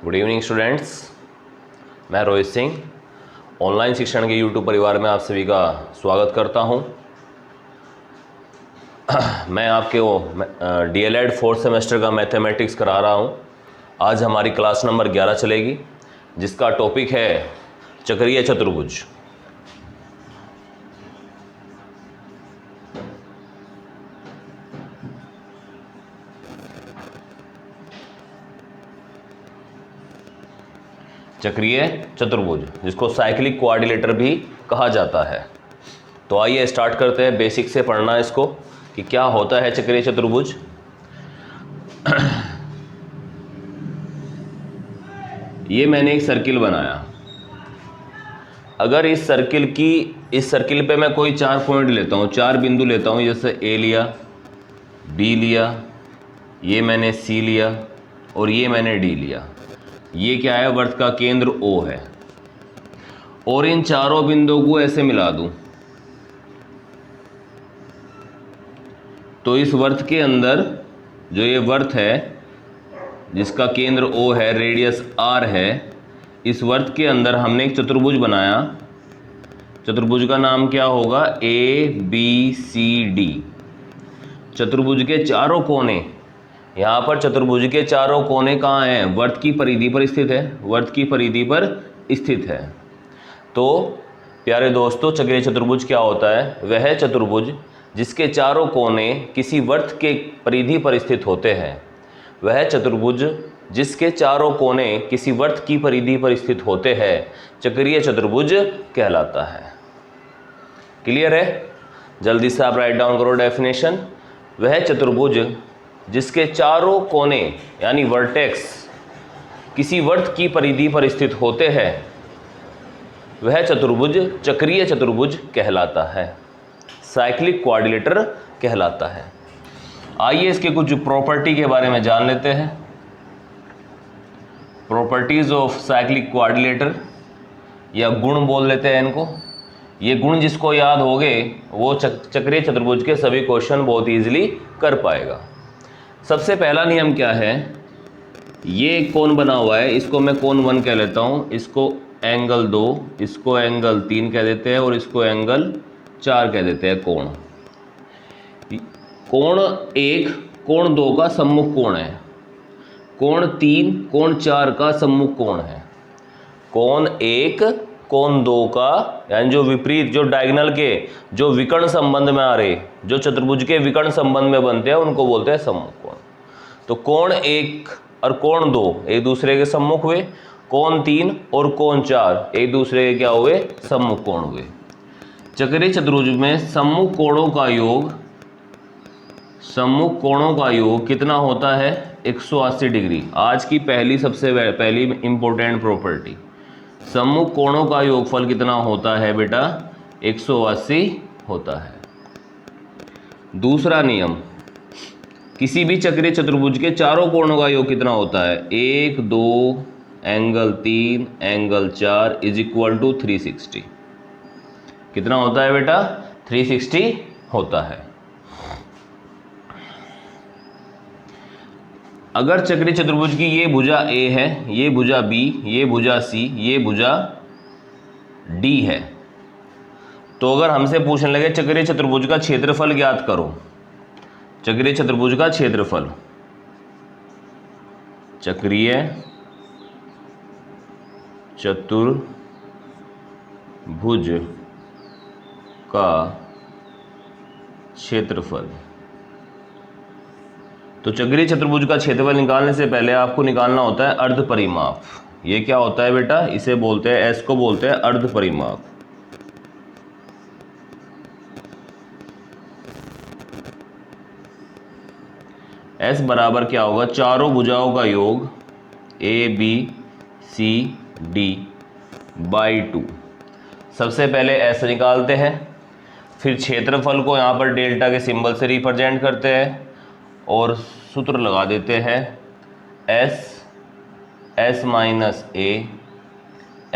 Good evening students, मैं Rohit Singh online शिक्षण के यूट्यूब परिवार में आप सभी का स्वागत करता हूं। मैं आपके डीएलएड 4th सेमेस्टर का मैथमेटिक्स करा रहा हूं। आज हमारी क्लास नंबर 11 चलेगी, जिसका टॉपिक है चक्रीय चतुर्भुज। चक्रीय चतुर्भुज, जिसको साइक्लिक क्वाड्रिलेटर भी कहा जाता है। तो आइए स्टार्ट करते हैं। बेसिक से पढ़ना इसको कि क्या होता है चक्रीय चतुर्भुज। ये मैंने एक सर्किल बनाया। अगर इस सर्किल पे मैं कोई 4 पॉइंट लेता हूँ, 4 बिंदु लेता हूँ, जैसे ए लिया, बी लिया, ये मैंने सी लिया और ये मैंने डी लिया। ये क्या है? वृत्त का केंद्र O है। और इन चारों बिंदुओं को ऐसे मिला दूं तो इस वृत्त के अंदर जो ये वृत्त है जिसका केंद्र O है, रेडियस R है, इस वृत्त के अंदर हमने एक चतुर्भुज बनाया। चतुर्भुज का नाम क्या होगा? ABCD। चतुर्भुज के चारों कोने, यहाँ पर चतुर्भुज के चारों कोने कहाँ हैं? वृत्त की परिधि पर स्थित है। वृत्त की परिधि पर स्थित है। तो प्यारे दोस्तों, चक्रीय चतुर्भुज क्या होता है? वह चतुर्भुज जिसके चारों कोने किसी वृत्त के परिधि पर स्थित होते हैं। वह चतुर्भुज जिसके चारों कोने किसी वृत्त की परिधि पर स्थित होते हैं चक्रीय चतुर्भुज कहलाता है। क्लियर है? जल्दी से आप राइट डाउन करो डेफिनेशन। वह चतुर्भुज जिसके चारों कोने यानी वर्टेक्स किसी वृत्त की परिधि पर स्थित होते हैं, वह चतुर्भुज चक्रीय चतुर्भुज कहलाता है, साइक्लिक क्वाड्रिलेटर कहलाता है। आइए इसके कुछ प्रॉपर्टी के बारे में जान लेते हैं। प्रॉपर्टीज ऑफ साइक्लिक क्वाड्रिलेटर, या गुण बोल लेते हैं इनको। ये गुण जिसको याद हो गए वो चक्रीय चतुर्भुज के सभी क्वेश्चन बहुत ईजिली कर पाएगा। सबसे पहला नियम क्या है? ये कोण बना हुआ है, इसको मैं कोण 1 कह लेता हूँ, इसको एंगल 2, इसको एंगल 3 कह देते हैं और इसको एंगल 4 कह देते हैं। कोण 1 कोण 2 का सम्मुख कोण है। कोण 3 कोण 4 का सम्मुख कोण है। कोण 1 कोण 2 का, यानी जो विपरीत, जो डायगोनल के, जो विकर्ण संबंध में आ रहे, जो चतुर्भुज के विकर्ण संबंध में बनते हैं, उनको बोलते हैं सम्मुख कोण। तो कोण 1 और कोण 2 एक दूसरे के सम्मुख हुए। कोण 3 और कोण 4 एक दूसरे के क्या हुए? सम्मुख कोण हुए। चक्रीय चतुर्भुज में सम्मुख कोणों का योग कितना होता है? 180 डिग्री। आज की सबसे पहली इंपॉर्टेंट प्रॉपर्टी, सम्मुख कोणों का योगफल कितना होता है बेटा? 180 होता है। दूसरा नियम, किसी भी चक्रीय चतुर्भुज के चारों कोणों का योग कितना होता है? 1, 2, angle 3, angle 4 is equal to 360। कितना होता है बेटा? 360 होता है। अगर चक्रीय चतुर्भुज की ये भुजा A है, ये भुजा B, ये भुजा C, ये भुजा D है, तो अगर हमसे पूछने लगे चक्रीय चतुर्भुज का क्षेत्रफल ज्ञात करो, चक्रीय चतुर्भुज का क्षेत्रफल, चक्रीय चतुर्भुज का क्षेत्रफल, तो चक्रीय चतुर्भुज का क्षेत्रफल निकालने से पहले आपको निकालना होता है अर्ध परिमाप। ये क्या होता है बेटा? इसे बोलते हैं, S को बोलते हैं अर्ध परिमाप। S बराबर क्या होगा? चारों भुजाओं का योग ABCD बाई 2। सबसे पहले S निकालते हैं, फिर क्षेत्रफल को यहाँ पर डेल्टा के सिंबल से रिप्रेजेंट करते हैं और सूत्र लगा देते हैं S minus A,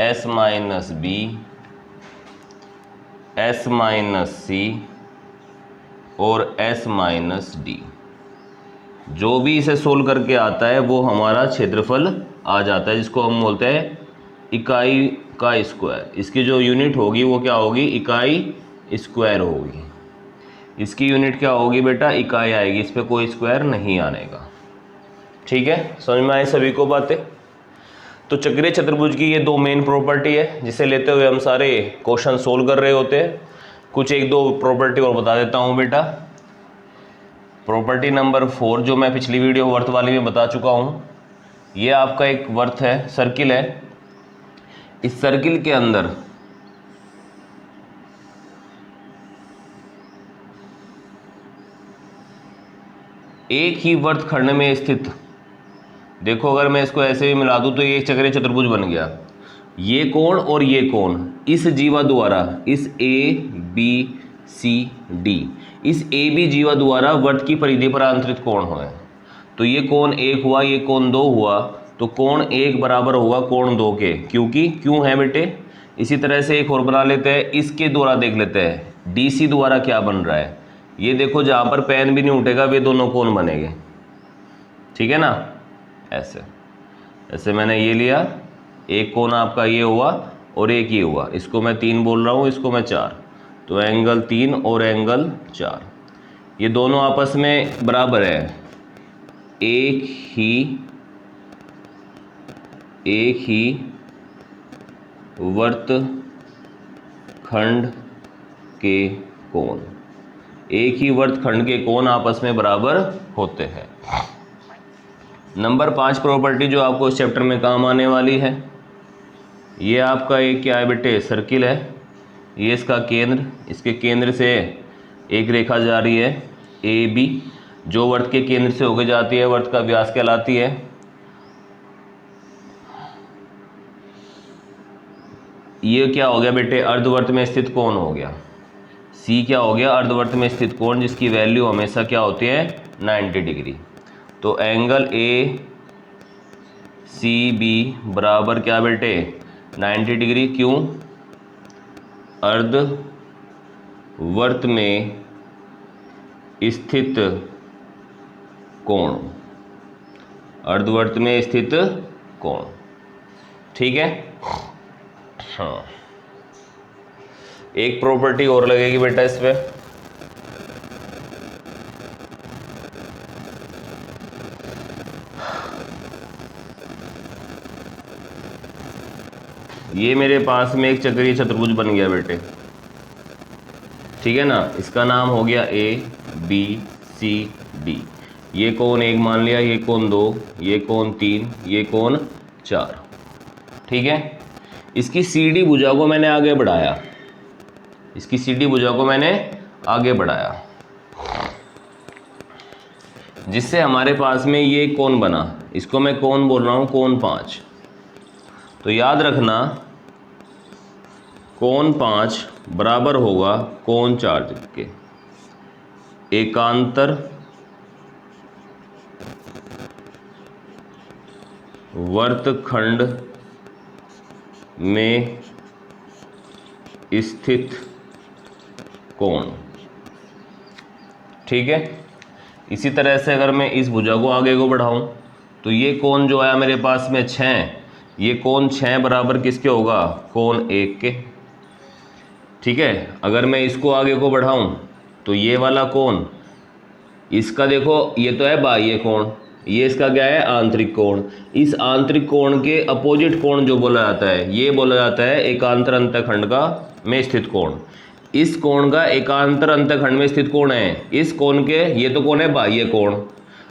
S minus B, S minus C और S माइनस D। जो भी इसे सोल्व करके आता है वो हमारा क्षेत्रफल आ जाता है, जिसको हम बोलते हैं इकाई का स्क्वायर। इसकी जो यूनिट होगी वो क्या होगी, इकाई स्क्वायर होगी। इसकी यूनिट क्या होगी बेटा, इकाई आएगी, इस पर कोई स्क्वायर नहीं आने का। ठीक है, समझ में आए सभी को बातें। तो चक्रीय चतुर्भुज की ये दो मेन प्रॉपर्टी है, जिसे लेते हुए हम सारे क्वेश्चन सोल्व कर रहे होते हैं। कुछ एक दो प्रॉपर्टी और बता देता हूँ बेटा। प्रॉपर्टी नंबर 4 जो मैं पिछली वीडियो वर्त वाली में बता चुका हूँ, ये आपका एक वर्त है, सर्किल है। इस सर्किल के अंदर एक ही वर्तखंड में स्थित, देखो अगर मैं इसको ऐसे भी मिला दूं तो ये एक चक्रीय चतुर्भुज बन गया। ये कोण और ये कोण इस जीवा द्वारा, इस ABCD, इस AB जीवा द्वारा वर्त की परिधि पर आंतरिक कोण हुए। तो ये कोण 1 हुआ, ये कोण 2 हुआ, तो कोण 1 बराबर होगा कोण 2 के, क्योंकि क्यों है बेटे। इसी तरह से एक और बना लेते हैं, इसके द्वारा देख लेते हैं DC द्वारा क्या बन रहा है। ये देखो जहाँ पर पेन भी नहीं उठेगा वे दोनों कोण बनेंगे, ठीक है ना। ऐसे ऐसे मैंने ये लिया, एक कोण आपका ये हुआ और एक ये हुआ, इसको मैं 3 बोल रहा हूँ, इसको मैं 4, तो एंगल 3 और एंगल 4, ये दोनों आपस में बराबर है। एक ही वर्तखंड के कोण, एक ही वर्तखंड के कोण आपस में बराबर होते हैं। नंबर 5 प्रॉपर्टी जो आपको इस चैप्टर में काम आने वाली है, ये आपका एक क्या है बेटे, सर्किल है। ये इसका केंद्र, इसके केंद्र से एक रेखा जा रही है AB, जो वर्त के केंद्र से होकर जाती है वर्त का व्यास कहलाती है। ये क्या हो गया बेटे, अर्धवर्त में स्थित कोण हो गया। C क्या हो गया, अर्धवर्त में स्थित कोण, जिसकी वैल्यू हमेशा क्या होती है, 90 डिग्री। तो एंगल ACB बराबर क्या बेटे, 90 डिग्री। क्यों, अर्धवर्त में स्थित कोण, अर्धवर्त में स्थित कोण, ठीक है। हाँ, एक प्रॉपर्टी और लगेगी बेटा इस पे, ये मेरे पास में एक चक्रीय चतुर्भुज बन गया बेटे, ठीक है ना। इसका नाम हो गया ABCD। ये कोण 1 मान लिया, ये कोण 2, ये कोण 3, ये कोण 4, ठीक है। इसकी CD भुजा को मैंने आगे बढ़ाया, इसकी CD भुजा को मैंने आगे बढ़ाया, जिससे हमारे पास में ये कोण बना। इसको मैं कोण बोल रहा हूँ, कोण 5। तो याद रखना कोण 5 बराबर होगा कोण 4 के। एकांतर वर्तखंड में स्थित कोण, ठीक है। इसी तरह से अगर मैं इस भुजा को आगे को बढ़ाऊं तो ये कोण जो आया मेरे पास में 6, ये कोण 6 बराबर किसके होगा, कोण 1 के, ठीक है। अगर मैं इसको आगे को बढ़ाऊं तो ये वाला कोण, इसका देखो ये तो है बाह्य कोण, ये इसका क्या है, आंतरिक कोण। इस आंतरिक कोण के अपोजिट कोण जो बोला जाता है, ये बोला जाता है एकांतर अंतःखंड का में स्थित कोण। इस कोण का एकांतर अंतःखंड में स्थित कोण है, इस कोण के, ये तो कोण है बाह्य कोण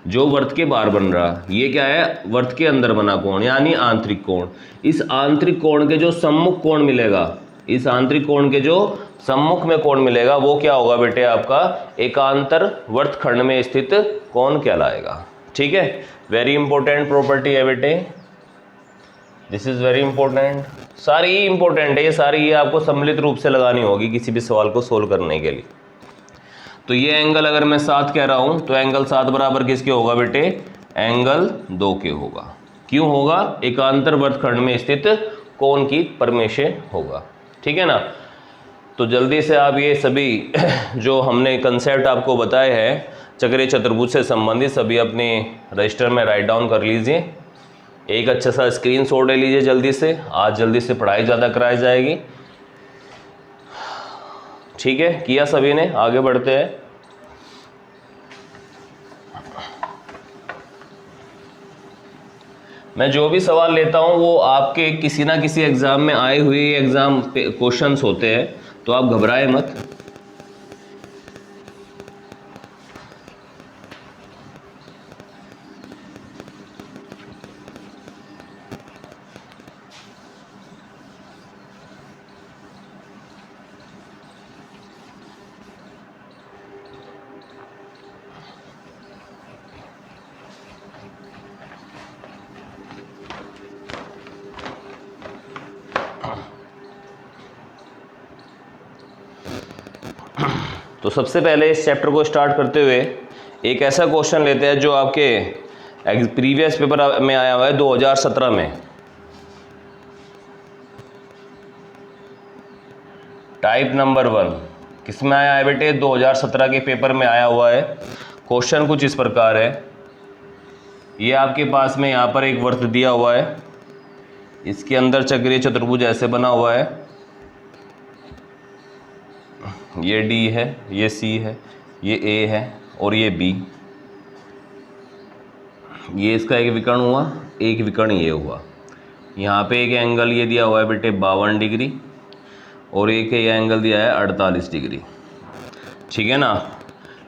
जो वर्त के बाहर बन रहा, ये क्या है, वर्त के अंदर बना कोण यानी आंतरिक कोण। इस आंतरिक कोण के जो सम्मुख कोण मिलेगा, इस आंतरिक कोण के जो सम्मुख में कोण मिलेगा वो क्या होगा बेटे, आपका एकांतर वर्तखंड में स्थित कोण कहलाएगा, ठीक है। वेरी इंपॉर्टेंट प्रॉपर्टी है बेटे, दिस इज वेरी इंपॉर्टेंट। सारी ही इंपॉर्टेंट है ये, सारी ये आपको सम्मिलित रूप से लगानी होगी किसी भी सवाल को सोल्व करने के लिए। तो ये एंगल अगर मैं 7 कह रहा हूं तो एंगल 7 बराबर किसके होगा बेटे, एंगल 2 के होगा। क्यों होगा, एकांतर वर्तखंड में स्थित कोण की परमेय से होगा, ठीक है ना। तो जल्दी से आप ये सभी जो हमने कंसेप्ट आपको बताए हैं चक्रीय चतुर्भुज से संबंधित सभी अपने रजिस्टर में राइट डाउन कर लीजिए। एक अच्छा सा स्क्रीनशॉट ले लीजिए जल्दी से, आज जल्दी से पढ़ाई ज़्यादा कराई जाएगी। ठीक है, किया सभी ने? आगे बढ़ते हैं। मैं जो भी सवाल लेता हूँ वो आपके किसी ना किसी एग्ज़ाम में आए हुए एग्ज़ाम क्वेश्चंस होते हैं, तो आप घबराए मत। तो सबसे पहले इस चैप्टर को स्टार्ट करते हुए एक ऐसा क्वेश्चन लेते हैं जो आपके प्रीवियस पेपर में आया हुआ है 2017 में। टाइप नंबर 1 किस में आया है बेटे? 2017 के पेपर में आया हुआ है। क्वेश्चन कुछ इस प्रकार है, ये आपके पास में यहाँ पर एक वृत्त दिया हुआ है, इसके अंदर चक्रीय चतुर्भुज ऐसे बना हुआ है, ये D है, ये C है, ये A है और ये B। ये इसका एक विकर्ण हुआ, एक विकर्ण ये हुआ। यहाँ पे एक एंगल ये दिया हुआ है बेटे 52 डिग्री और एक ये एंगल दिया है 48 डिग्री। ठीक है ना?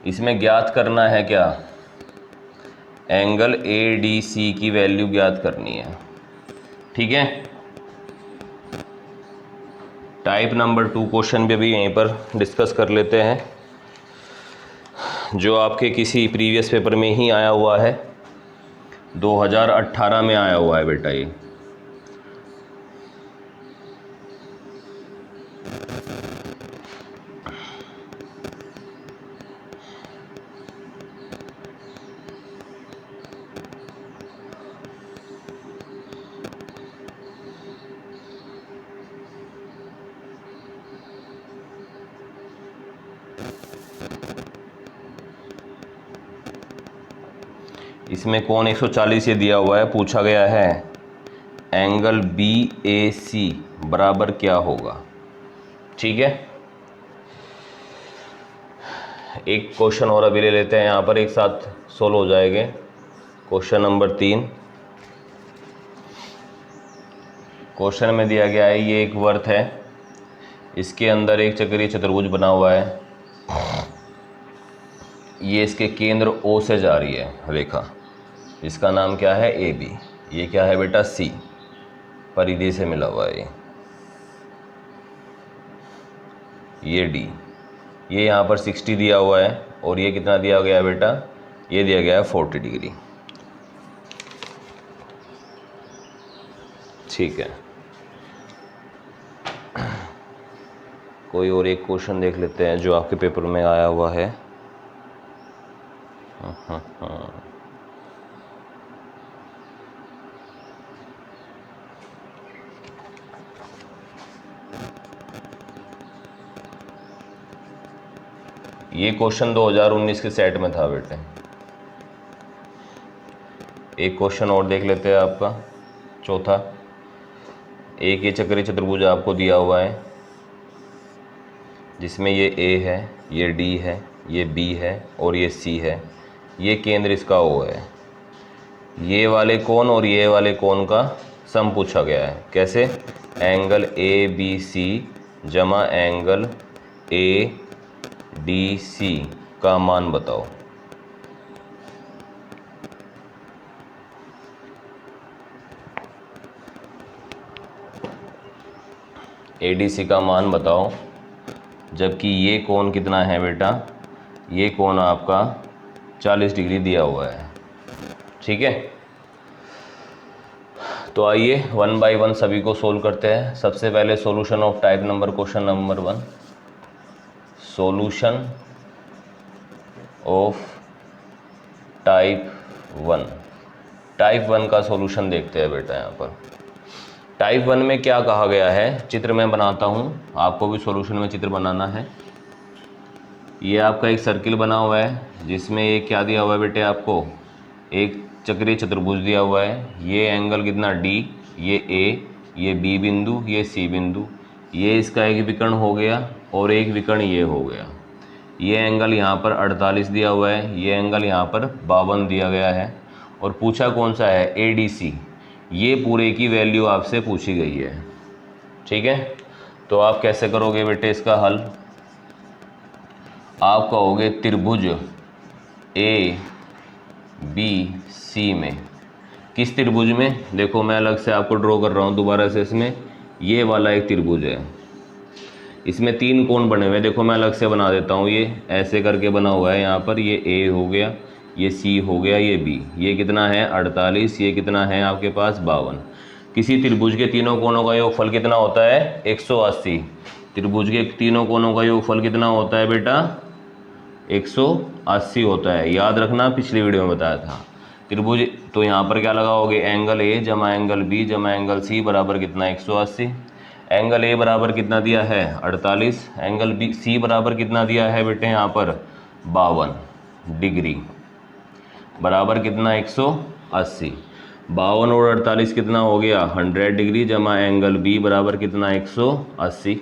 इसमें ज्ञात करना है क्या? एंगल ADC की वैल्यू ज्ञात करनी है। ठीक है, टाइप नंबर 2 क्वेश्चन भी अभी यहीं पर डिस्कस कर लेते हैं, जो आपके किसी प्रीवियस पेपर में ही आया हुआ है, 2018 में आया हुआ है बेटा ये। इसमें कोण 140 ये दिया हुआ है, पूछा गया है एंगल BAC बराबर क्या होगा। ठीक है, एक क्वेश्चन और अभी ले लेते हैं, यहाँ पर एक साथ सोल्व हो जाएंगे। क्वेश्चन नंबर 3, क्वेश्चन में दिया गया है ये एक वृत्त है, इसके अंदर एक चक्रीय चतुर्भुज बना हुआ है, ये इसके केंद्र O से जा रही है रेखा, इसका नाम क्या है? AB। ये क्या है बेटा? C, परिधि से मिला हुआ है ये D। ये यहाँ पर 60 दिया हुआ है और ये कितना दिया गया है बेटा? ये दिया गया है 40 डिग्री। ठीक है, कोई और एक क्वेश्चन देख लेते हैं जो आपके पेपर में आया हुआ है। ये क्वेश्चन 2019 के सेट में था बेटे। एक क्वेश्चन और देख लेते हैं आपका, चौथा। एक ये चक्रीय चतुर्भुज आपको दिया हुआ है जिसमें ये A है, ये D है, ये B है और ये C है। ये केंद्र इसका O है। ये वाले कोण और ये वाले कोण का सम पूछा गया है। कैसे? एंगल ABC जमा एंगल ADC का मान बताओ। ADC का मान बताओ, जबकि ये कोण कितना है बेटा? ये कोण आपका 40 डिग्री दिया हुआ है। ठीक है, तो आइए 1 बाय 1 सभी को सोल्व करते हैं। सबसे पहले solution of type number question number 1। Solution of type 1। Type 1 का सॉल्यूशन देखते हैं बेटा। यहाँ पर टाइप 1 में क्या कहा गया है, चित्र में बनाता हूँ, आपको भी सॉल्यूशन में चित्र बनाना है। ये आपका एक सर्किल बना हुआ है जिसमें एक क्या दिया हुआ है बेटे, आपको एक चक्रीय चतुर्भुज दिया हुआ है। ये एंगल कितना डी, ये ए, ये बी बिंदु, ये सी बिंदु, ये इसका एक विकर्ण हो गया और एक विकर्ण ये हो गया। ये एंगल यहाँ पर 48 दिया हुआ है, ये एंगल यहाँ पर 52 दिया गया है और पूछा कौन सा है, ADC। ये पूरे की वैल्यू आपसे पूछी गई है। ठीक है, तो आप कैसे करोगे बेटे इसका हल? आप कहोगे त्रिभुज ABC में, किस त्रिभुज में? देखो मैं अलग से आपको ड्रॉ कर रहा हूँ दोबारा से। इसमें ये वाला एक त्रिभुज है, इसमें 3 कोण बने हुए हैं। देखो मैं अलग से बना देता हूँ, ये ऐसे करके बना हुआ है। यहाँ पर ये A हो गया, ये C हो गया, ये B। ये कितना है 48, ये कितना है आपके पास 52। किसी त्रिभुज के तीनों कोणों का योगफल कितना होता है 180। त्रिभुज के तीनों कोणों का योगफल कितना होता है बेटा 180 होता है। याद रखना, पिछली वीडियो में बताया था। त्रिभुज तो यहाँ पर क्या लगाओगे, एंगल A जमा एंगल B जमा एंगल C बराबर कितना 180। एंगल A बराबर कितना दिया है 48, एंगल B C बराबर कितना दिया है बेटे यहाँ पर 52 डिग्री, बराबर कितना 180। 52 और 48 कितना हो गया 100 डिग्री, जमा एंगल B बराबर कितना 180।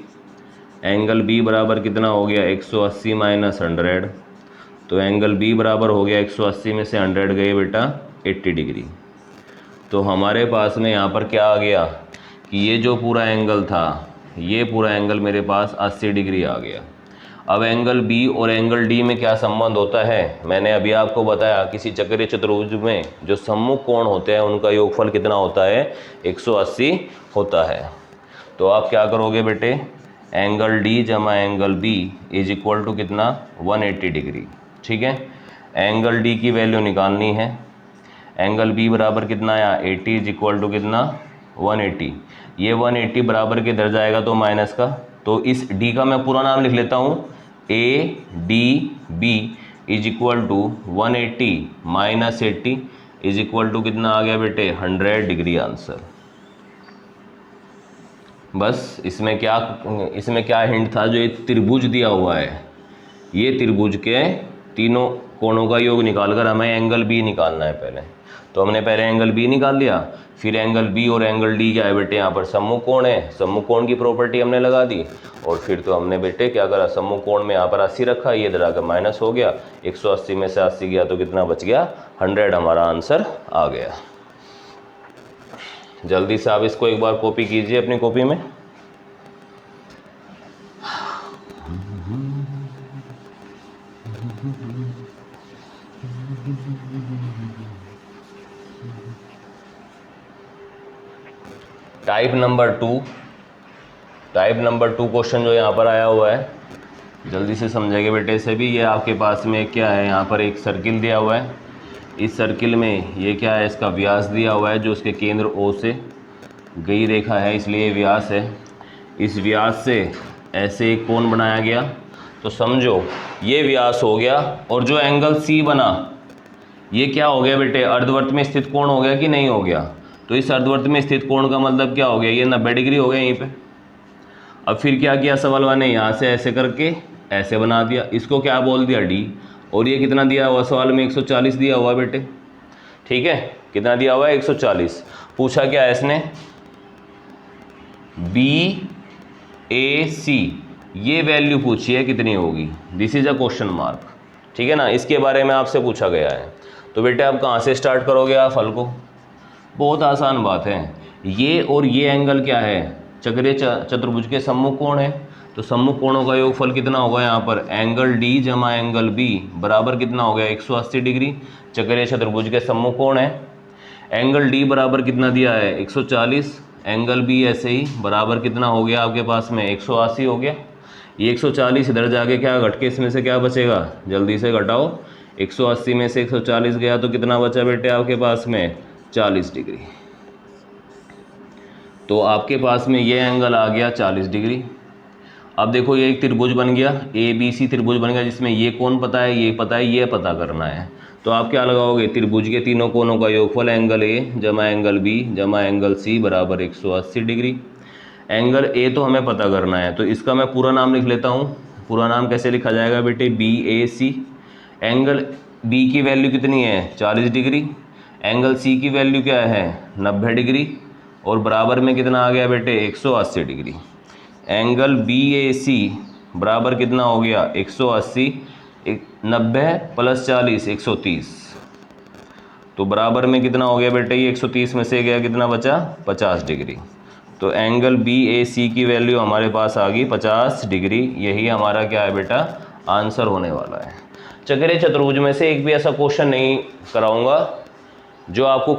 एंगल B बराबर कितना हो गया 180 माइनस 100, तो एंगल B बराबर हो गया 180 में से 100 गए बेटा 80 डिग्री। तो हमारे पास में यहाँ पर क्या आ गया कि ये जो पूरा एंगल था, ये पूरा एंगल मेरे पास 80 डिग्री आ गया। अब एंगल B और एंगल D में क्या संबंध होता है, मैंने अभी आपको बताया। किसी चक्रीय चतुर्भुज में जो सम्मुख कोण होते हैं उनका योगफल कितना होता है 180 होता है। तो आप क्या करोगे बेटे, एंगल D जमा angle B is equal to कितना 180 डिग्री। ठीक है, एंगल D की वैल्यू निकालनी है। एंगल B बराबर कितना आया 80 इज इक्वल टू कितना 180। ये 180 बराबर के इधर जाएगा तो माइनस का, तो इस D का मैं पूरा नाम लिख लेता हूँ, ADB is equal to 180 minus 80 is equal to कितना आ गया बेटे 100 डिग्री आंसर। बस इसमें क्या हिंट था, जो ये त्रिभुज दिया हुआ है, ये त्रिभुज के तीनों कोणों का योग निकालकर हमें एंगल B निकालना है पहले। तो हमने पहले एंगल B निकाल लिया, फिर एंगल B और एंगल D क्या है बेटे, यहाँ पर सम्मुख कोण है, सम्मुख कोण की प्रॉपर्टी हमने लगा दी। और फिर तो हमने बेटे क्या करा, सम्मुख कोण में यहाँ पर 80 रखा, ये इधर आकर माइनस हो गया, 180 में से 80 गया तो कितना बच गया 100, हमारा आंसर आ गया। जल्दी से आप इसको एक बार कॉपी कीजिए अपनी कॉपी में। टाइप नंबर 2 क्वेश्चन जो यहाँ पर आया हुआ है, जल्दी से समझेंगे बेटे इसे भी। ये आपके पास में क्या है, यहाँ पर एक सर्किल दिया हुआ है। इस सर्किल में ये क्या है, इसका व्यास दिया हुआ है जो उसके केंद्र O से गई रेखा है, इसलिए व्यास है। इस व्यास से ऐसे एक कोण बनाया गया, तो समझो ये व्यास हो गया, और जो एंगल C बना ये क्या हो गया बेटे, अर्धवृत्त में स्थित कोण हो गया कि नहीं हो गया। तो इस अर्धवृत्त में स्थित कोण का मतलब क्या हो गया, ये 90 डिग्री हो गया यहीं पे। अब फिर क्या किया सवाल वाले, यहाँ से ऐसे करके ऐसे बना दिया, इसको क्या बोल दिया D, और ये कितना दिया हुआ सवाल में 140 दिया हुआ बेटे। ठीक है, कितना दिया हुआ है 140। पूछा क्या है इसने, BAC ये वैल्यू पूछी है कितनी होगी, this is a question mark. ठीक है ना, इसके बारे में आपसे पूछा गया है। तो बेटे आप कहाँ से स्टार्ट करोगे आप हल को, बहुत आसान बात है। ये और ये एंगल क्या है, चक्रीय चतुर्भुज के सम्मुख कोण है, तो सम्मुख कोणों का योगफल कितना होगा यहाँ पर, एंगल D जमा एंगल B बराबर कितना हो गया 180 डिग्री। चक्रीय चतुर्भुज के सम्मुख कोण है, एंगल D बराबर कितना दिया है 140, एंगल B ऐसे ही बराबर कितना हो गया आपके पास में 180 हो गया। ये 140 इधर जाके क्या घट के इसमें से क्या बचेगा, जल्दी से घटाओ, 180 में से 140 गया तो कितना बचा बेटे आपके पास में 40 डिग्री। तो आपके पास में ये एंगल आ गया 40 डिग्री। अब देखो ये एक त्रिभुज बन गया, ABC त्रिभुज बन गया, जिसमें ये कोण पता है, ये पता है, ये पता करना है। तो आप क्या लगाओगे, त्रिभुज के तीनों कोणों का योगफल एंगल A जमा एंगल B जमा एंगल C बराबर 180 डिग्री। एंगल A तो हमें पता करना है, तो इसका मैं पूरा नाम लिख लेता हूँ, पूरा नाम कैसे लिखा जाएगा बेटे, BAC। एंगल B की वैल्यू कितनी है, 40 डिग्री। एंगल C की वैल्यू क्या है, 90 डिग्री। और बराबर में कितना आ गया बेटे, 180 डिग्री। एंगल BAC बराबर कितना हो गया, 180, 90 + 40 130। तो बराबर में कितना हो गया बेटे, ये 130 में से गया कितना बचा, 50 डिग्री। तो एंगल BAC की वैल्यू हमारे पास आ गई 50 डिग्री। यही हमारा क्या है बेटा, आंसर होने वाला है। चक्रीय चतुर्भुज में से एक भी ऐसा क्वेश्चन नहीं कराऊंगा जो आपको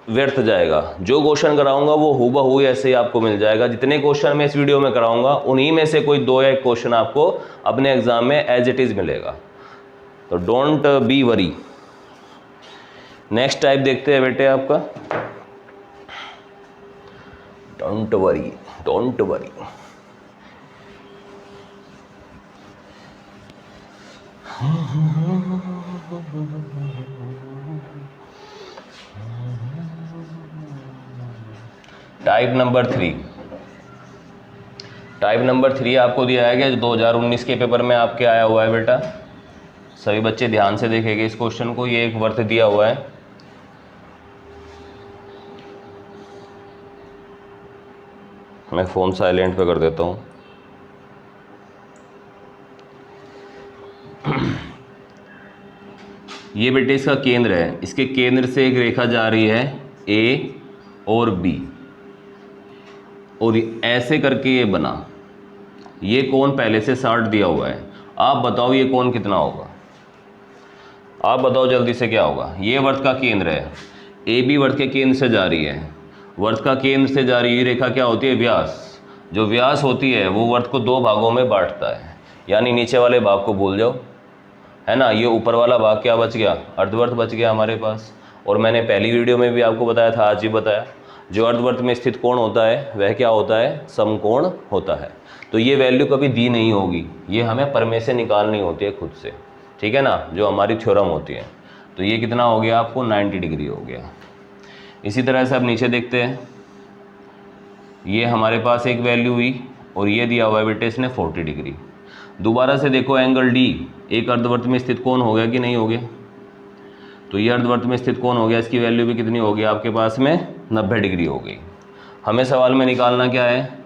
व्यर्थ जाएगा। जो क्वेश्चन कराऊंगा वो हूबहू ऐसे ही आपको मिल जाएगा। जितने क्वेश्चन मैं इस वीडियो में कराऊंगा उन्हीं में से कोई 2 या 1 क्वेश्चन आपको अपने एग्जाम में एज इट इज मिलेगा। तो don't be worry. Next type देखते हैं बेटे आपका, don't worry, don't worry. Type number 3। Type number 3 आपको दिया है कि 2019 के पेपर में आपके आया हुआ है बेटा। सभी बच्चे ध्यान से देखेंगे इस क्वेश्चन को। ये एक वर्त दिया हुआ है, मैं फ़ोन साइलेंट पे कर देता हूँ। ये बेटे इसका केंद्र है, इसके केंद्र से एक रेखा जा रही है A और B, और ऐसे करके ये बना। ये कोण पहले से 60 दिया हुआ है। आप बताओ ये कोण कितना होगा, आप बताओ जल्दी से क्या होगा। ये वर्त का केंद्र है, AB वर्त के केंद्र से जा रही है। वर्त का केंद्र से जा रही रेखा क्या होती है, व्यास। जो व्यास होती है वो वर्त को 2 भागों में बांटता है, यानी नीचे वाले भाग को भूल जाओ, है ना। ये ऊपर वाला भाग क्या बच गया, अर्धवर्त बच गया हमारे पास। और मैंने पहली वीडियो में भी आपको बताया था, आज ही बताया, जो अर्धवर्त में स्थित कोण होता है वह क्या होता है, समकोण होता है। तो ये वैल्यू कभी दी नहीं होगी, ये हमें परमे से निकालनी होती है खुद से, ठीक है ना, जो हमारी थ्योरम होती है। तो ये कितना हो गया आपको, 90 डिग्री हो गया। इसी तरह से अब नीचे देखते हैं। ये हमारे पास एक वैल्यू हुई और ये दिया हुआ है बेटे इसने 40 डिग्री। दोबारा से देखो एंगल D एक अर्धवर्त में स्थित कोण हो गया कि नहीं हो गया। तो ये अर्धवर्त में स्थित कोण हो गया, इसकी वैल्यू भी कितनी हो गई आपके पास में, 90 डिग्री हो गई। हमें सवाल में निकालना क्या है,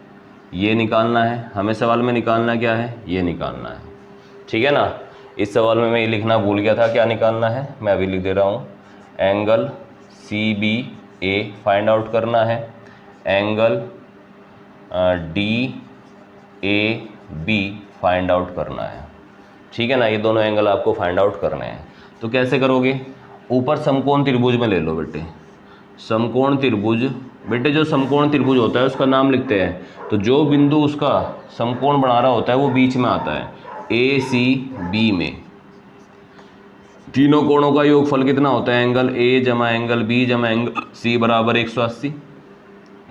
ये निकालना है। हमें सवाल में निकालना क्या है, ये निकालना है, ठीक है ना। इस सवाल में मैं ये लिखना भूल गया था, क्या निकालना है, मैं अभी लिख दे रहा हूँ। एंगल CBA फाइंड आउट करना है, एंगल DAB फाइंड आउट करना है, ठीक है ना। ये दोनों एंगल आपको फाइंड आउट करने हैं। तो कैसे करोगे, ऊपर समकोण त्रिभुज में ले लो बेटे। समकोण त्रिभुज, बेटे जो समकोण त्रिभुज होता है उसका नाम लिखते हैं। तो जो बिंदु उसका समकोण बना रहा होता है वो बीच में आता है, ACB में। तीनों कोणों का योगफल कितना होता है, एंगल A जमा एंगल B जमा एंगल C बराबर 180।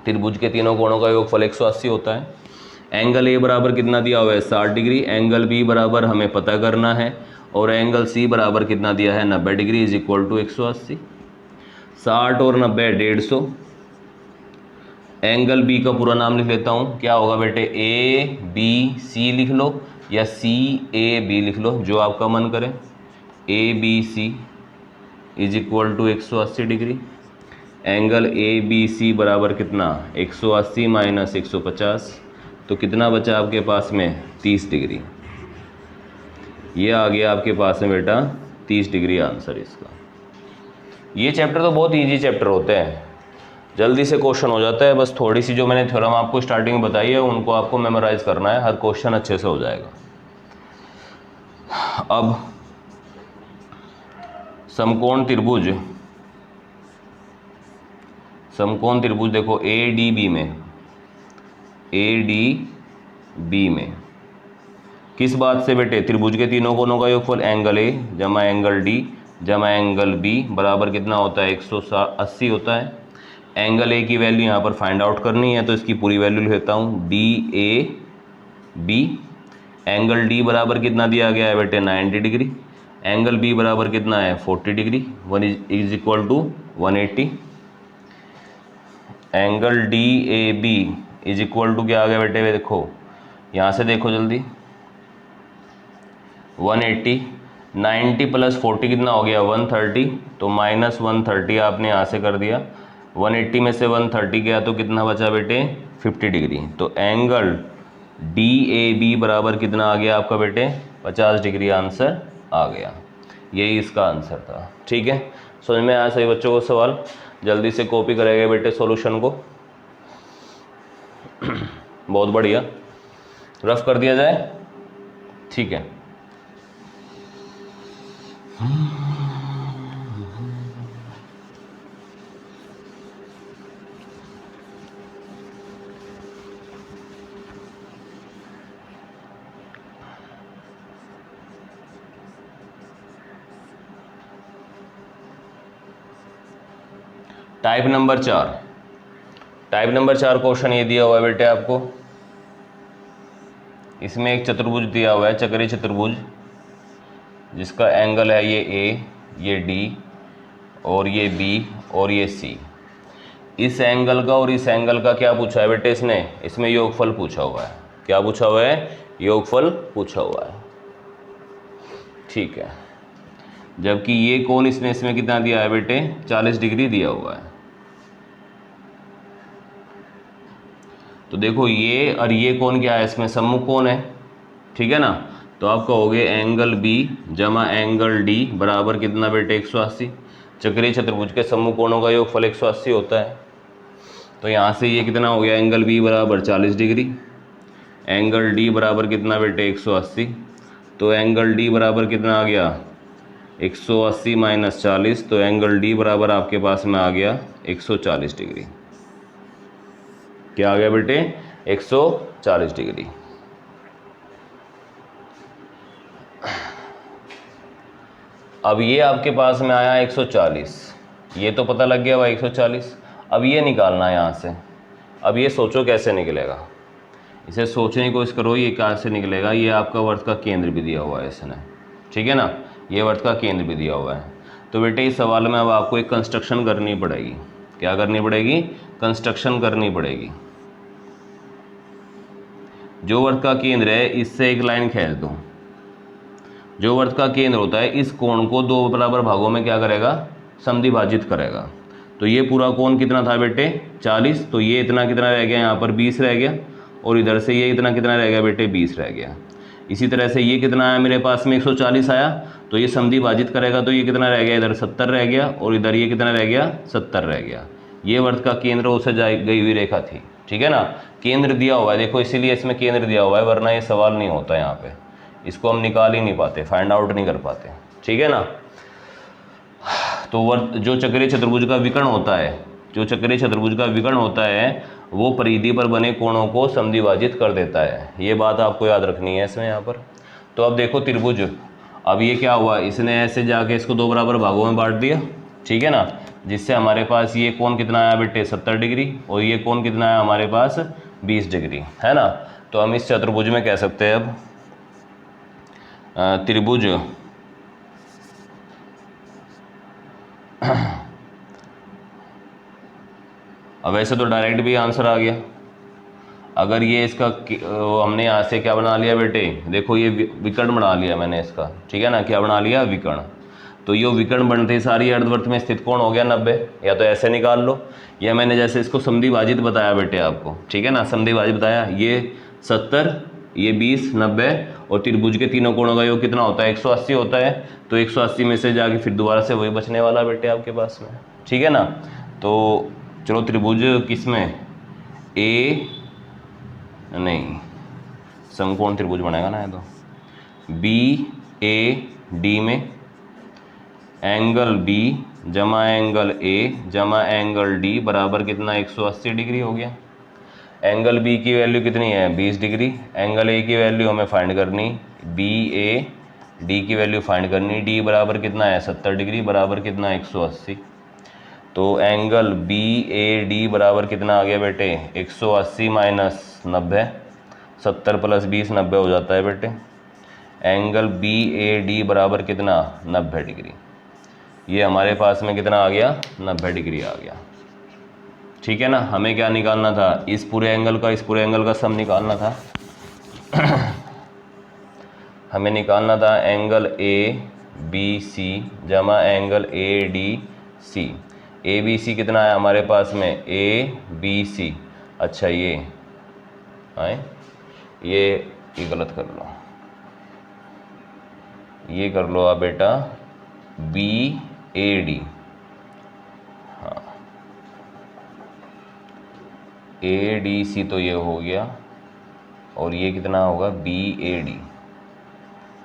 त्रिभुज के तीनों कोणों का योगफल 180 होता है। एंगल A बराबर कितना दिया हुआ है, 60 डिग्री। एंगल B बराबर हमें पता करना है, और एंगल C बराबर कितना दिया है, 90 डिग्री इज इक्वल टू 180। 60 और 90 150। एंगल B का पूरा नाम लिख लेता हूँ, क्या होगा बेटे, ABC लिख लो या CAB लिख लो, जो आपका मन करे। ABC is equal to 180 degree. Angle ABC बराबर कितना, 180 माइनस 150, तो कितना बचा आपके पास में, 30 डिग्री। ये आ गया आपके पास में बेटा 30 डिग्री आंसर इसका। ये चैप्टर तो बहुत इजी चैप्टर होते हैं, जल्दी से क्वेश्चन हो जाता है। बस थोड़ी सी जो मैंने थ्योरम आपको स्टार्टिंग में बताई है उनको आपको मेमोराइज करना है, हर क्वेश्चन अच्छे से हो जाएगा। अब समकोण त्रिभुज, समकोण त्रिभुज देखो ADB में किस बात से बेटे, त्रिभुज के तीनों कोणों का योगफल एंगल A जमा एंगल D जमा एंगल B बराबर कितना होता है, 180 होता है। एंगल A की वैल्यू यहाँ पर फाइंड आउट करनी है, तो इसकी पूरी वैल्यू लिख लेता हूँ, DAB। एंगल D बराबर कितना दिया गया है बेटे, 90 डिग्री। एंगल B बराबर कितना है, 40 degree. 1 is equal to 180। Angle DAB is equal to क्या आ गया बेटे, देखो यहाँ से देखो जल्दी, 180, 90 प्लस 40 कितना हो गया 130, तो माइनस 130 आपने यहाँ से कर दिया। 180 में से 130 गया तो कितना बचा बेटे 50 डिग्री। तो एंगल DAB बराबर कितना आ गया आपका बेटे 50 डिग्री आंसर आ गया। यही इसका आंसर था। ठीक है, समझ में आया सभी बच्चों को सवाल? जल्दी से कॉपी करेंगे बेटे सॉल्यूशन को। बहुत बढ़िया, रफ कर दिया जाए। ठीक है, type number 4। Type number 4 question ये दिया हुआ है बेटे आपको। इसमें एक चतुर्भुज दिया हुआ है, चक्रीय चतुर्भुज, जिसका एंगल है ये A, ये D और ये B और ये C। इस एंगल का और इस एंगल का क्या पूछा है बेटे इसने? इसमें योगफल पूछा हुआ है। क्या पूछा हुआ है? योगफल पूछा हुआ है। ठीक है, जबकि ये कोण इसने इसमें कितना दिया है बेटे 40 डिग्री दिया हुआ है। तो देखो ये और ये कोण क्या है, इसमें सम्मुख कोण है। ठीक है ना, तो आप कहोगे एंगल B जमा एंगल D बराबर कितना बेटे 180। चक्रीय चतुर्भुज के सम्मुख कोणों का योगफल 180 होता है। तो यहाँ से ये कितना हो गया, एंगल B बराबर 40 डिग्री, एंगल D बराबर कितना बेटे 180। तो एंगल D बराबर कितना आ गया 180 माइनस 40, तो एंगल D बराबर आपके पास में आ गया 140 डिग्री। क्या आ गया बेटे 140 डिग्री। अब ये आपके पास में आया 140, ये तो पता लग गया भाई 140। अब ये निकालना है यहाँ से। अब ये सोचो कैसे निकलेगा, इसे सोचने की कोशिश करो, ये कैसे निकलेगा। ये आपका वृत्त का केंद्र भी दिया हुआ है इसने, ठीक है ना, ये वृत्त का केंद्र भी दिया हुआ है। तो बेटे इस सवाल में अब आपको एक कंस्ट्रक्शन करनी पड़ेगी। क्या करनी पड़ेगी? कंस्ट्रक्शन करनी पड़ेगी। जो वृत्त का केंद्र है इससे एक लाइन खींच दो। जो वृत्त का केंद्र होता है इस कोण को दो बराबर भागों में क्या करेगा, समद्विभाजित करेगा। तो ये पूरा कोण कितना था बेटे 40, तो ये इतना कितना रह गया, यहाँ पर 20 रह गया, और इधर से ये इतना कितना रह गया बेटे 20 रह गया। इसी तरह से ये कितना आया मेरे पास में 140 आया, तो ये समद्विभाजित करेगा, तो ये कितना रह गया, इधर 70 रह गया, और इधर ये कितना रह गया 70 रह गया। ये वृत्त का केंद्र उसे गई हुई रेखा थी। ठीक है ना, केंद्र दिया हुआ है, देखो इसीलिए इसमें केंद्र दिया हुआ है, वरना ये सवाल नहीं होता यहाँ पे, इसको हम निकाल ही नहीं पाते, फाइंड आउट नहीं कर पाते। ठीक है ना, तो वर्त जो चक्रीय चतुर्भुज का विकर्ण होता है, जो चक्रीय चतुर्भुज का विकर्ण होता है वो परिधि पर बने कोणों को समद्विभाजित कर देता है। ये बात आपको याद रखनी है इसमें यहाँ पर। तो अब देखो त्रिभुज, अब ये क्या हुआ, इसने ऐसे जाके इसको दो बराबर भागों में बांट दिया। ठीक है ना, जिससे हमारे पास ये कोण कितना आया बेटे 70 डिग्री, और ये कोण कितना आया हमारे पास 20 डिग्री, है ना। तो हम इस चतुर्भुज में कह सकते हैं अब त्रिभुज अब वैसे तो डायरेक्ट भी आंसर आ गया। अगर ये इसका हमने यहाँ से क्या बना लिया बेटे, देखो ये विकर्ण बना लिया मैंने इसका। ठीक है ना, क्या बना लिया, विकर्ण। तो ये विकर्ण बनते सारी अर्धवृत्त में स्थित कोण हो गया 90। या तो ऐसे निकाल लो, या मैंने जैसे इसको समद्विभाजित बताया बेटे आपको। ठीक है ना, समद्विभाजित बताया, ये 70, ये 20, 90, और त्रिभुज के तीनों कोणों का योग कितना होता है 180 होता है। तो 180 में से जाके फिर दोबारा से वही बचने वाला बेटे आपके पास में। ठीक है ना, तो चलो त्रिभुज किस में, ए नहीं समकोण त्रिभुज बनेगा ना, ये तो BAD में एंगल B जमा एंगल A जमा एंगल D बराबर कितना 180 डिग्री हो गया। एंगल B की वैल्यू कितनी है 20 डिग्री, एंगल A की वैल्यू हमें फाइंड करनी, BAD की वैल्यू फाइंड करनी, D बराबर कितना है 70 डिग्री, बराबर कितना 180। तो एंगल BAD बराबर कितना आ गया बेटे 180 माइनस 90, 70 प्लस 20 90 हो जाता है बेटे। एंगल BAD बराबर कितना 90 डिग्री। ये हमारे पास में कितना आ गया 90 डिग्री आ गया। ठीक है ना, हमें क्या निकालना था, इस पूरे एंगल का इस पूरे एंगल का सम निकालना था। हमें निकालना था एंगल ए बी सी जमा angle A D C. A B C कितना है हमारे पास में, ए बी सी। अच्छा ये आए, ये गलत कर लो, ये कर लो आप बेटा बी ए डी। हाँ ए डी सी तो ये हो गया, और ये कितना होगा B A D.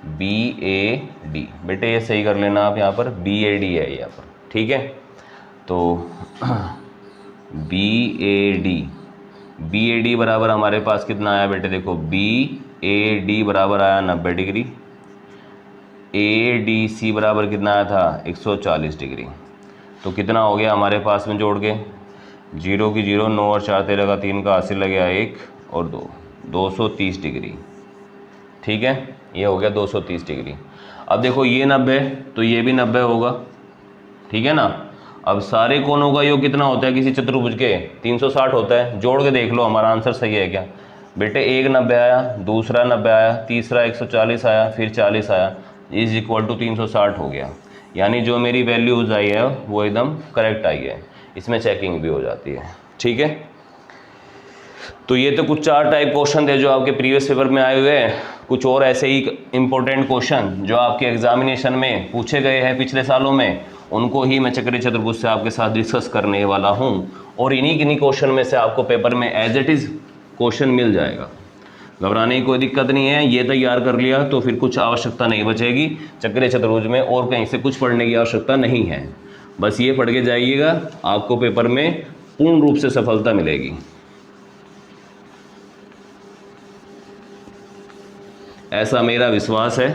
B A D बेटे ये सही कर लेना आप, यहाँ पर बी ए डी है यहाँ पर, ठीक है। तो B A D, B A D बराबर हमारे पास कितना आया बेटे, देखो बी ए डी बराबर आया 90 डिग्री, ए डी सी बराबर कितना आया था 140 डिग्री। तो कितना हो गया हमारे पास में जोड़ के, 0 की 0, 9 और 4 13 का 3 का हासिल लगे 1 और 2, 230 डिग्री, ठीक है। ये हो गया 230 डिग्री। अब देखो ये 90 तो ये भी 90 होगा, ठीक है ना। अब सारे कोणों का योग कितना होता है किसी चतुर्भुज के, 360 होता है। जोड़ के देख लो हमारा आंसर सही है क्या बेटे। एक 90 आया, दूसरा 90 आया, तीसरा 140 आया, फिर 40 आया, इज इक्वल टू 360 हो गया। यानी जो मेरी वैल्यूज आई है वो एकदम करेक्ट आई है। इसमें चेकिंग भी हो जाती है, ठीक है। तो ये तो कुछ 4 टाइप क्वेश्चन थे जो आपके प्रीवियस पेपर में आए हुए हैं। कुछ और ऐसे ही इंपॉर्टेंट क्वेश्चन जो आपके एग्जामिनेशन में पूछे गए हैं पिछले सालों में, उनको ही मैं चक्रीय चतुर्भुज से आपके साथ डिस्कस करने वाला हूं। और इन्हीं क्वेश्चन में से आपको पेपर में एज इट इज़ क्वेश्चन मिल जाएगा, घबराने की कोई दिक्कत नहीं है। ये तैयार कर लिया तो फिर कुछ आवश्यकता नहीं बचेगी चक्रीय चतुर्भुज में, और कहीं से कुछ पढ़ने की आवश्यकता नहीं है। बस ये पढ़ के जाइएगा, आपको पेपर में पूर्ण रूप से सफलता मिलेगी। ऐसा मेरा विश्वास है।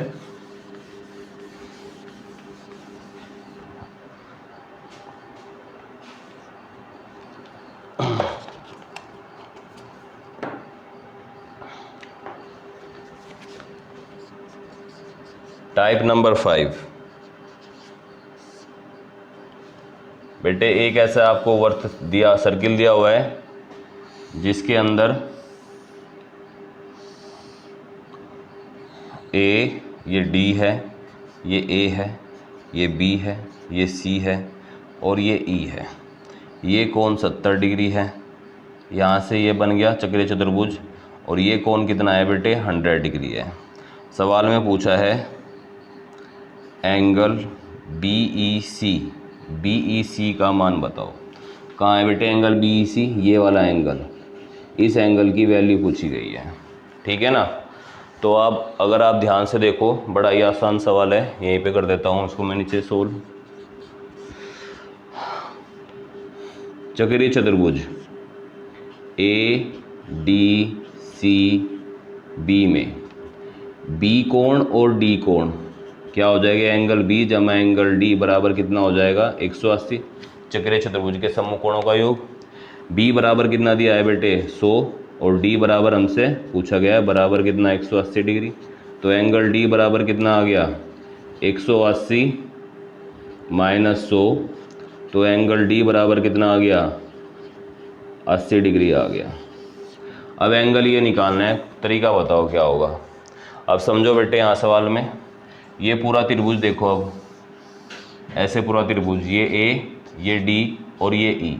टाइप नंबर 5 बेटे, एक ऐसा आपको वर्त दिया, सर्किल दिया हुआ है जिसके अंदर ए, ये डी है, ये ए है, ये बी है, ये सी है और ये ई है। ये कोण 70 डिग्री है, यहाँ से ये बन गया चक्रीय चतुर्भुज। और ये कोण कितना है बेटे, 100 डिग्री है। सवाल में पूछा है एंगल बी ई सी का मान बताओ। कहाँ है बेटे एंगल बी ई सी, ये वाला एंगल, इस एंगल की वैल्यू पूछी गई है, ठीक है ना। तो आप अगर आप ध्यान से देखो, बड़ा ही आसान सवाल है, यहीं पे कर देता हूँ इसको मैं नीचे सोल्व। चक्रीय चतुर्भुज ए डी सी बी में बी कोण और डी कोण क्या हो जाएगा, एंगल बी जमा एंगल डी बराबर कितना हो जाएगा 180। चक्रीय चतुर्भुज के समूह कोणों का योग। बी बराबर कितना दिया है बेटे 100 और डी बराबर हमसे पूछा गया है बराबर कितना 180 डिग्री। तो एंगल डी बराबर कितना आ गया 180 माइनस 100, तो एंगल डी बराबर कितना आ गया 80 डिग्री आ गया। अब एंगल ये निकालना है, तरीका बताओ क्या होगा। अब समझो बेटे यहाँ सवाल में ये पूरा त्रिभुज देखो, अब ऐसे पूरा त्रिभुज, ये ए, ये डी और ये ई,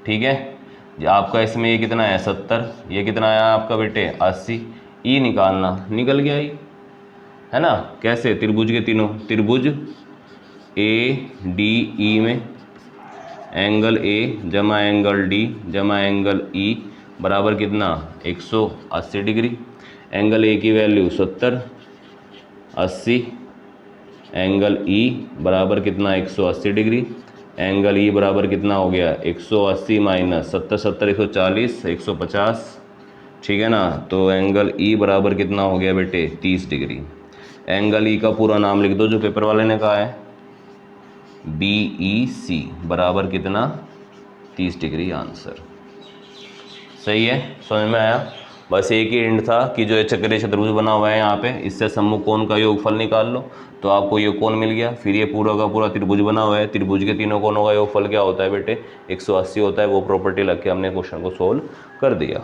ठीक है। आपका इसमें ये कितना है 70, ये कितना आया आपका बेटे 80। ई निकालना, निकल गया ई, है ना। कैसे, त्रिभुज के तीनों, त्रिभुज ए डी ई में एंगल ए जमा एंगल डी जमा एंगल ई बराबर कितना 180 डिग्री। एंगल ए की वैल्यू 70, 80, एंगल ई बराबर कितना 180 डिग्री। एंगल ई बराबर कितना हो गया 180 माइनस 70, 70 140, 150, ठीक है ना। तो एंगल ई बराबर कितना हो गया बेटे 30 डिग्री। एंगल ई का पूरा नाम लिख दो जो पेपर वाले ने कहा है, बी ई सी बराबर कितना 30 डिग्री। आंसर सही है, समझ में आया। बस एक ही हिंट था कि जो ये चक्रीय चतुर्भुज बना हुआ है यहाँ पे, इससे सम्मुख कोण का योगफल निकाल लो तो आपको ये कोण मिल गया। फिर ये पूरा का पूरा त्रिभुज बना हुआ है, त्रिभुज के तीनों कोणों का योगफल क्या होता है बेटे 180 होता है। वो प्रॉपर्टी लग के हमने क्वेश्चन को सोल्व कर दिया।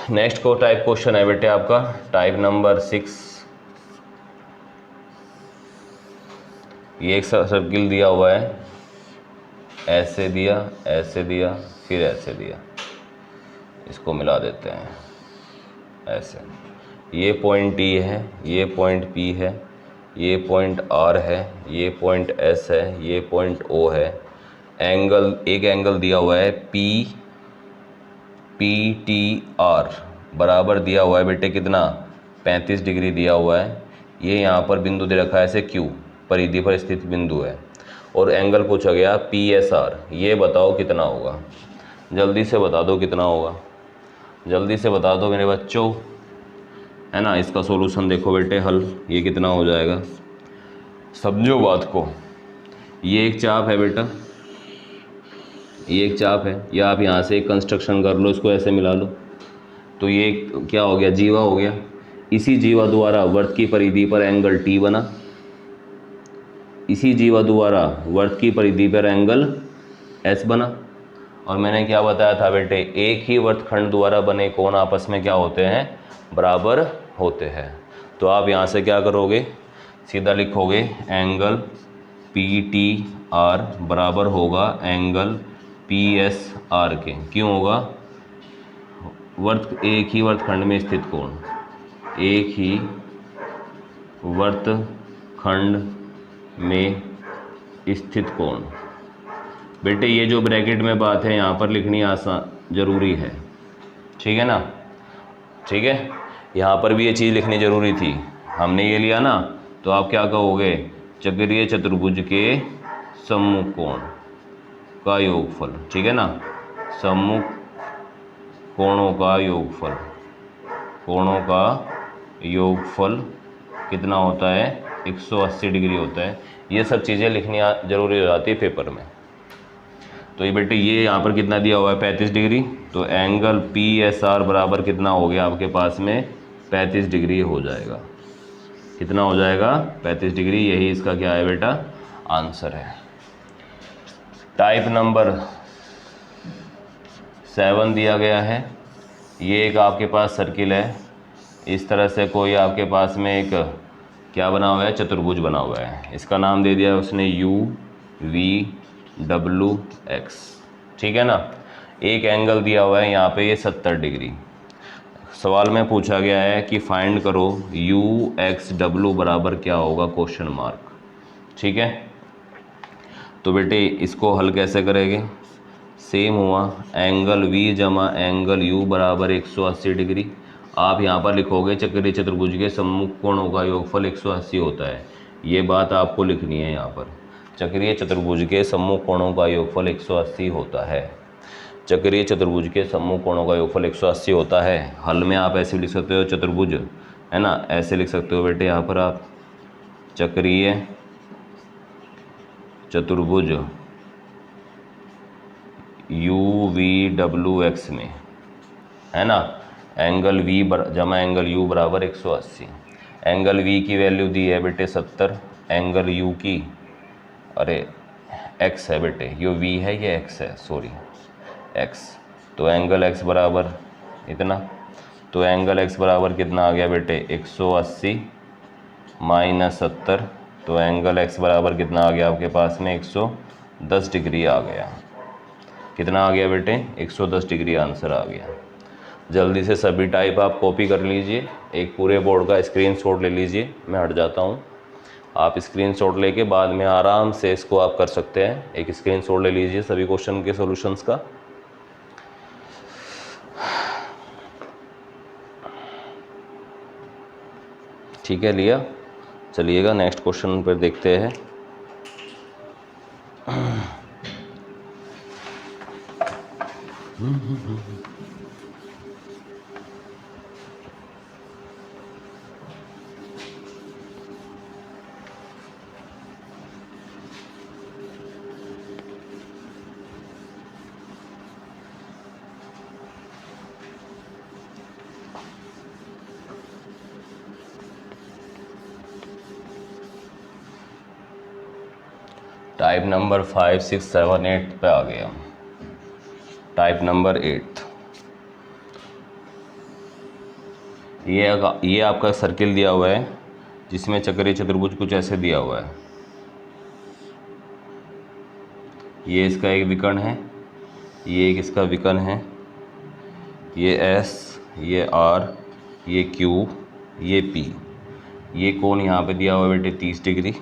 नेक्स्ट को टाइप क्वेश्चन है बेटे आपका टाइप नंबर 6। ये एक सर्किल दिया हुआ है, ऐसे दिया, ऐसे दिया, फिर ऐसे दिया, इसको मिला देते हैं ऐसे। ये पॉइंट E है, ये पॉइंट P है, ये पॉइंट R है, ये पॉइंट S है, ये पॉइंट O है। एंगल, एक एंगल दिया हुआ है PTR बराबर दिया हुआ है बेटे कितना, 35 डिग्री दिया हुआ है। ये यहाँ पर बिंदु दे रखा है ऐसे Q, परिधि पर स्थित बिंदु है। और एंगल पूछा गया PSR, ये बताओ कितना होगा। जल्दी से बता दो कितना होगा, जल्दी से बता दो मेरे बच्चों, है ना। इसका सॉल्यूशन देखो बेटे, हल ये कितना हो जाएगा, समझो बात को। ये एक चाप है बेटा, ये एक चाप है, या आप यहाँ से एक कंस्ट्रक्शन कर लो, इसको ऐसे मिला लो, तो ये क्या हो गया, जीवा हो गया। इसी जीवा द्वारा वृत्त की परिधि पर एंगल T बना, इसी जीवा द्वारा वृत्त की परिधि पर एंगल S बना। और मैंने क्या बताया था बेटे, एक ही वृत्तखंड द्वारा बने कोण आपस में क्या होते हैं, बराबर होते हैं। तो आप यहाँ से क्या करोगे, सीधा लिखोगे एंगल PTR बराबर होगा एंगल PSR के। क्यों होगा, एक ही वृत्तखंड में स्थित कोण, एक ही वृत्तखंड में स्थित कोण। बेटे ये जो ब्रैकेट में बात है यहाँ पर लिखनी आसान जरूरी है, ठीक है ना, ठीक है। यहाँ पर भी ये चीज़ लिखनी जरूरी थी, हमने ये लिया ना, तो आप क्या कहोगे, चक्रीय चतुर्भुज के सम्मुख कोण का योगफल, ठीक है ना, सम्मुख कोणों का योगफल, कोणों का योगफल कितना होता है, 180 डिग्री होता है। ये सब चीज़ें लिखनी जरूरी हो जाती है पेपर में। तो ये बेटे ये यहाँ पर कितना दिया हुआ है, 35 डिग्री, तो एंगल PSR बराबर कितना हो गया आपके पास में, 35 डिग्री हो जाएगा। कितना हो जाएगा, 35 डिग्री। यही इसका क्या है बेटा, आंसर है। टाइप नंबर 7 दिया गया है। ये एक आपके पास सर्किल है, इस तरह से कोई आपके पास में एक क्या बना हुआ है, चतुर्भुज बना हुआ है। इसका नाम दे दिया है उसने UVWX, ठीक है ना। एक एंगल दिया हुआ है यहाँ पे, ये 70 डिग्री। सवाल में पूछा गया है कि फाइंड करो UXW बराबर क्या होगा, क्वेश्चन मार्क, ठीक है। तो बेटे इसको हल कैसे करेंगे, सेम हुआ, एंगल V जमा एंगल U बराबर 180 डिग्री। आप यहाँ पर लिखोगे चक्रीय चतुर्भुज के सम्मुख कोणों का योगफल 180 होता है। ये बात आपको लिखनी है यहाँ पर, चक्रीय चतुर्भुज के सम्मुख कोणों का योगफल 180 होता है। चक्रीय चतुर्भुज के सम्मुख कोणों का योगफल 180 होता है। हल में आप ऐसे लिख सकते हो चतुर्भुज, है ना, ऐसे लिख सकते हो बेटे यहाँ पर आप चक्रीय चतुर्भुज UVWX में, है ना, एंगल V जमा एंगल U बराबर 180। एंगल V की वैल्यू दी है बेटे 70, एंगल U की, अरे X है बेटे, ये V है ये X है, सॉरी X। तो एंगल X बराबर इतना, तो एंगल X बराबर कितना आ गया बेटे, 180 माइनस 70, तो एंगल X बराबर कितना आ गया आपके पास में, 110 डिग्री आ गया। कितना आ गया बेटे, 110 डिग्री आंसर आ गया। जल्दी से सभी टाइप आप कॉपी कर लीजिए, एक पूरे बोर्ड का स्क्रीनशॉट ले लीजिए। मैं हट जाता हूँ, आप स्क्रीनशॉट लेके बाद में आराम से इसको आप कर सकते हैं। एक स्क्रीनशॉट ले लीजिए सभी क्वेश्चन के सॉल्यूशंस का। ठीक है, लिया, चलिएगा नेक्स्ट क्वेश्चन पर देखते हैं। टाइप नंबर 5, 6, 7, 8 पे आ गया। टाइप नंबर 8, ये आपका सर्किल दिया हुआ है जिसमें चक्रीय चतुर्भुज कुछ ऐसे दिया हुआ है। ये इसका एक विकर्ण है, ये एक इसका विकर्ण है, ये S, ये R, ये Q, ये P। ये कोण यहाँ पे दिया हुआ है बेटे 30 डिग्री।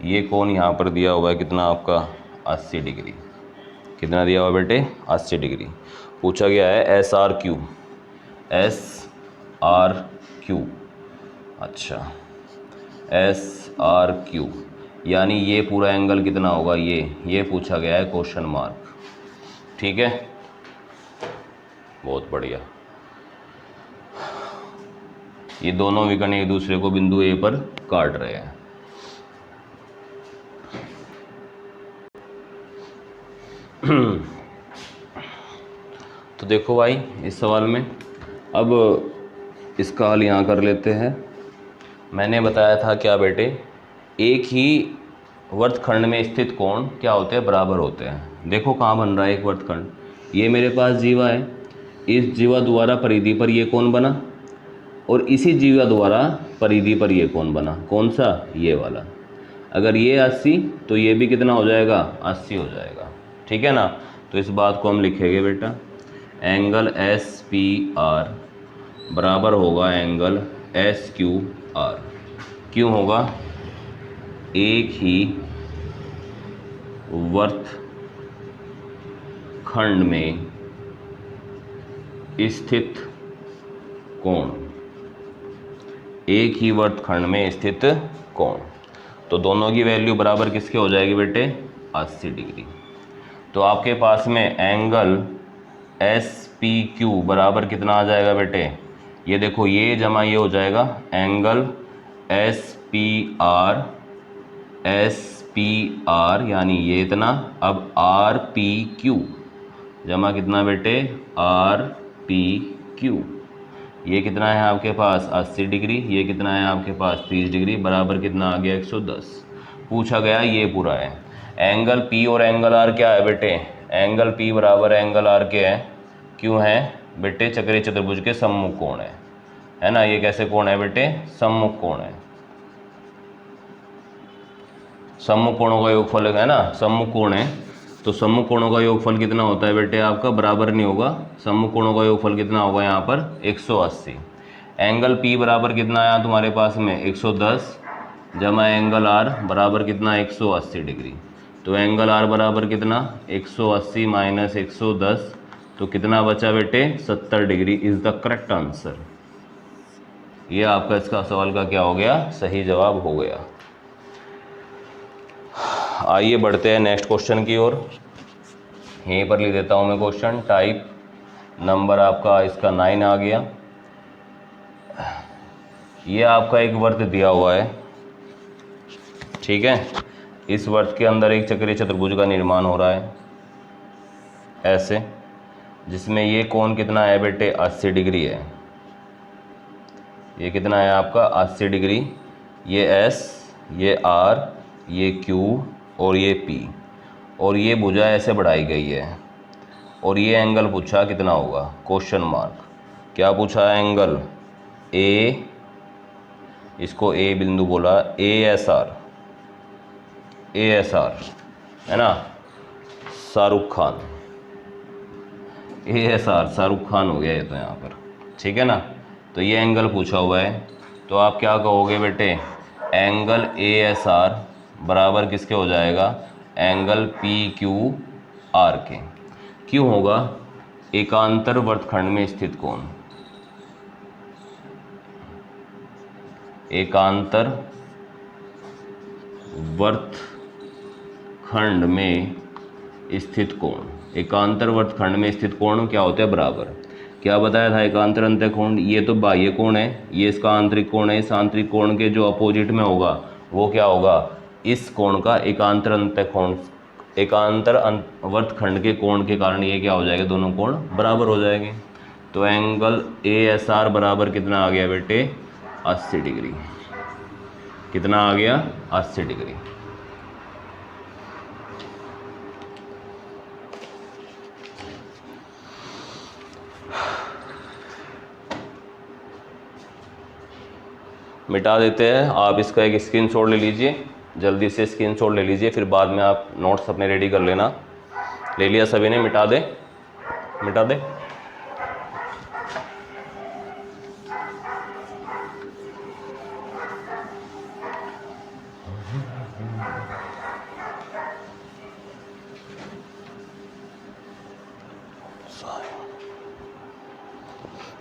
ये कोण यहाँ पर दिया हुआ है कितना आपका 80 डिग्री। कितना दिया हुआ है बेटे 80 डिग्री। पूछा गया है SRQ, SRQ। अच्छा SRQ यानी ये पूरा एंगल कितना होगा, ये पूछा गया है क्वेश्चन मार्क। ठीक है, बहुत बढ़िया। ये दोनों विकर्ण एक दूसरे को बिंदु ए पर काट रहे हैं। तो देखो भाई इस सवाल में अब इसका हल यहाँ कर लेते हैं। मैंने बताया था क्या बेटे, एक ही वर्तखंड में स्थित कोण क्या होते हैं, बराबर होते हैं। देखो कहाँ बन रहा है एक वर्तखंड, ये मेरे पास जीवा है, इस जीवा द्वारा परिधि पर ये कोण बना और इसी जीवा द्वारा परिधि पर ये कोण बना। कौन सा, ये वाला। अगर ये 80 तो ये भी कितना हो जाएगा, 80 हो जाएगा। ठीक है ना। तो इस बात को हम लिखेंगे बेटा, एंगल SPR बराबर होगा एंगल SQR। क्यों होगा, एक ही वर्तखंड में स्थित कोण, एक ही वर्तखंड में स्थित कोण। तो दोनों की वैल्यू बराबर किसके हो जाएगी बेटे, 80 डिग्री। तो आपके पास में एंगल SPQ बराबर कितना आ जाएगा बेटे, ये देखो ये जमा ये हो जाएगा एंगल SPR यानी ये इतना। अब RPQ जमा कितना बेटे, RPQ ये कितना है आपके पास 80 डिग्री, ये कितना है आपके पास 30 डिग्री, बराबर कितना आ गया 110। पूछा गया ये पूरा है। एंगल P और एंगल R क्या है बेटे, एंगल P बराबर एंगल R के है। क्यों है बेटे, चक्रीय चतुर्भुज के सम्मुख कोण है ना। ये कैसे कोण है बेटे, सम्मुख कोण है। सम्मुख कोणों का योगफल है ना, सम्मुख कोण है तो सम्मुख कोणों का योगफल कितना होता है बेटे आपका, बराबर नहीं होगा। सम्मुख कोणों का योगफल कितना होगा यहाँ पर 180। एंगल P बराबर कितना आया तुम्हारे पास में 110 जमा एंगल R बराबर कितना 180 डिग्री। तो एंगल R बराबर कितना 180 माइनस 110, तो कितना बचा बेटे 70 degree is the correct answer. ये आपका इसका सवाल का क्या हो गया, सही जवाब हो गया। आइए बढ़ते हैं नेक्स्ट क्वेश्चन की ओर। यहीं पर लिख देता हूं मैं क्वेश्चन। टाइप नंबर आपका इसका 9 आ गया। ये आपका एक वर्त दिया हुआ है, ठीक है। इस वर्त के अंदर एक चक्रीय चतुर्भुज का निर्माण हो रहा है ऐसे, जिसमें ये कोण कितना है बेटे 80 डिग्री है। ये कितना है आपका 80 डिग्री। ये S, ये R, ये Q और ये P, और ये भुजा ऐसे बढ़ाई गई है। और ये एंगल पूछा कितना होगा, क्वेश्चन मार्क। क्या पूछा है, एंगल A, इसको A बिंदु बोला, ASR है ना, शाहरुख खान। ASR शाहरुख खान हो गया ये तो यहाँ पर, ठीक है ना। तो ये एंगल पूछा हुआ है, तो आप क्या कहोगे बेटे, एंगल ASR बराबर किसके हो जाएगा, एंगल PQR के। क्यों होगा, एकांतर वर्तखंड में स्थित कोण, एकांतर वर्तखंड में स्थित कोण, एकांतर वर्तखंड में स्थित कोण क्या होते हैं, बराबर। क्या बताया था, एकांतर अंतःकोण, ये तो बाह्य कोण है, ये इसका आंतरिक कोण है। इस आंतरिक कोण के जो अपोजिट में होगा वो क्या होगा, इस कोण का एकांतर अंतःकोण, एकांतर वर्तखंड के कोण के कारण ये क्या हो जाएगा, दोनों कोण बराबर हो जाएंगे। तो एंगल ASR बराबर कितना आ गया बेटे 80 डिग्री। कितना आ गया 80 डिग्री। मिटा देते हैं। आप इसका एक स्क्रीनशॉट ले लीजिए, जल्दी से स्क्रीनशॉट ले लीजिए, फिर बाद में आप नोट्स अपने रेडी कर लेना। ले लिया सभी ने? मिटा दे, मिटा दे।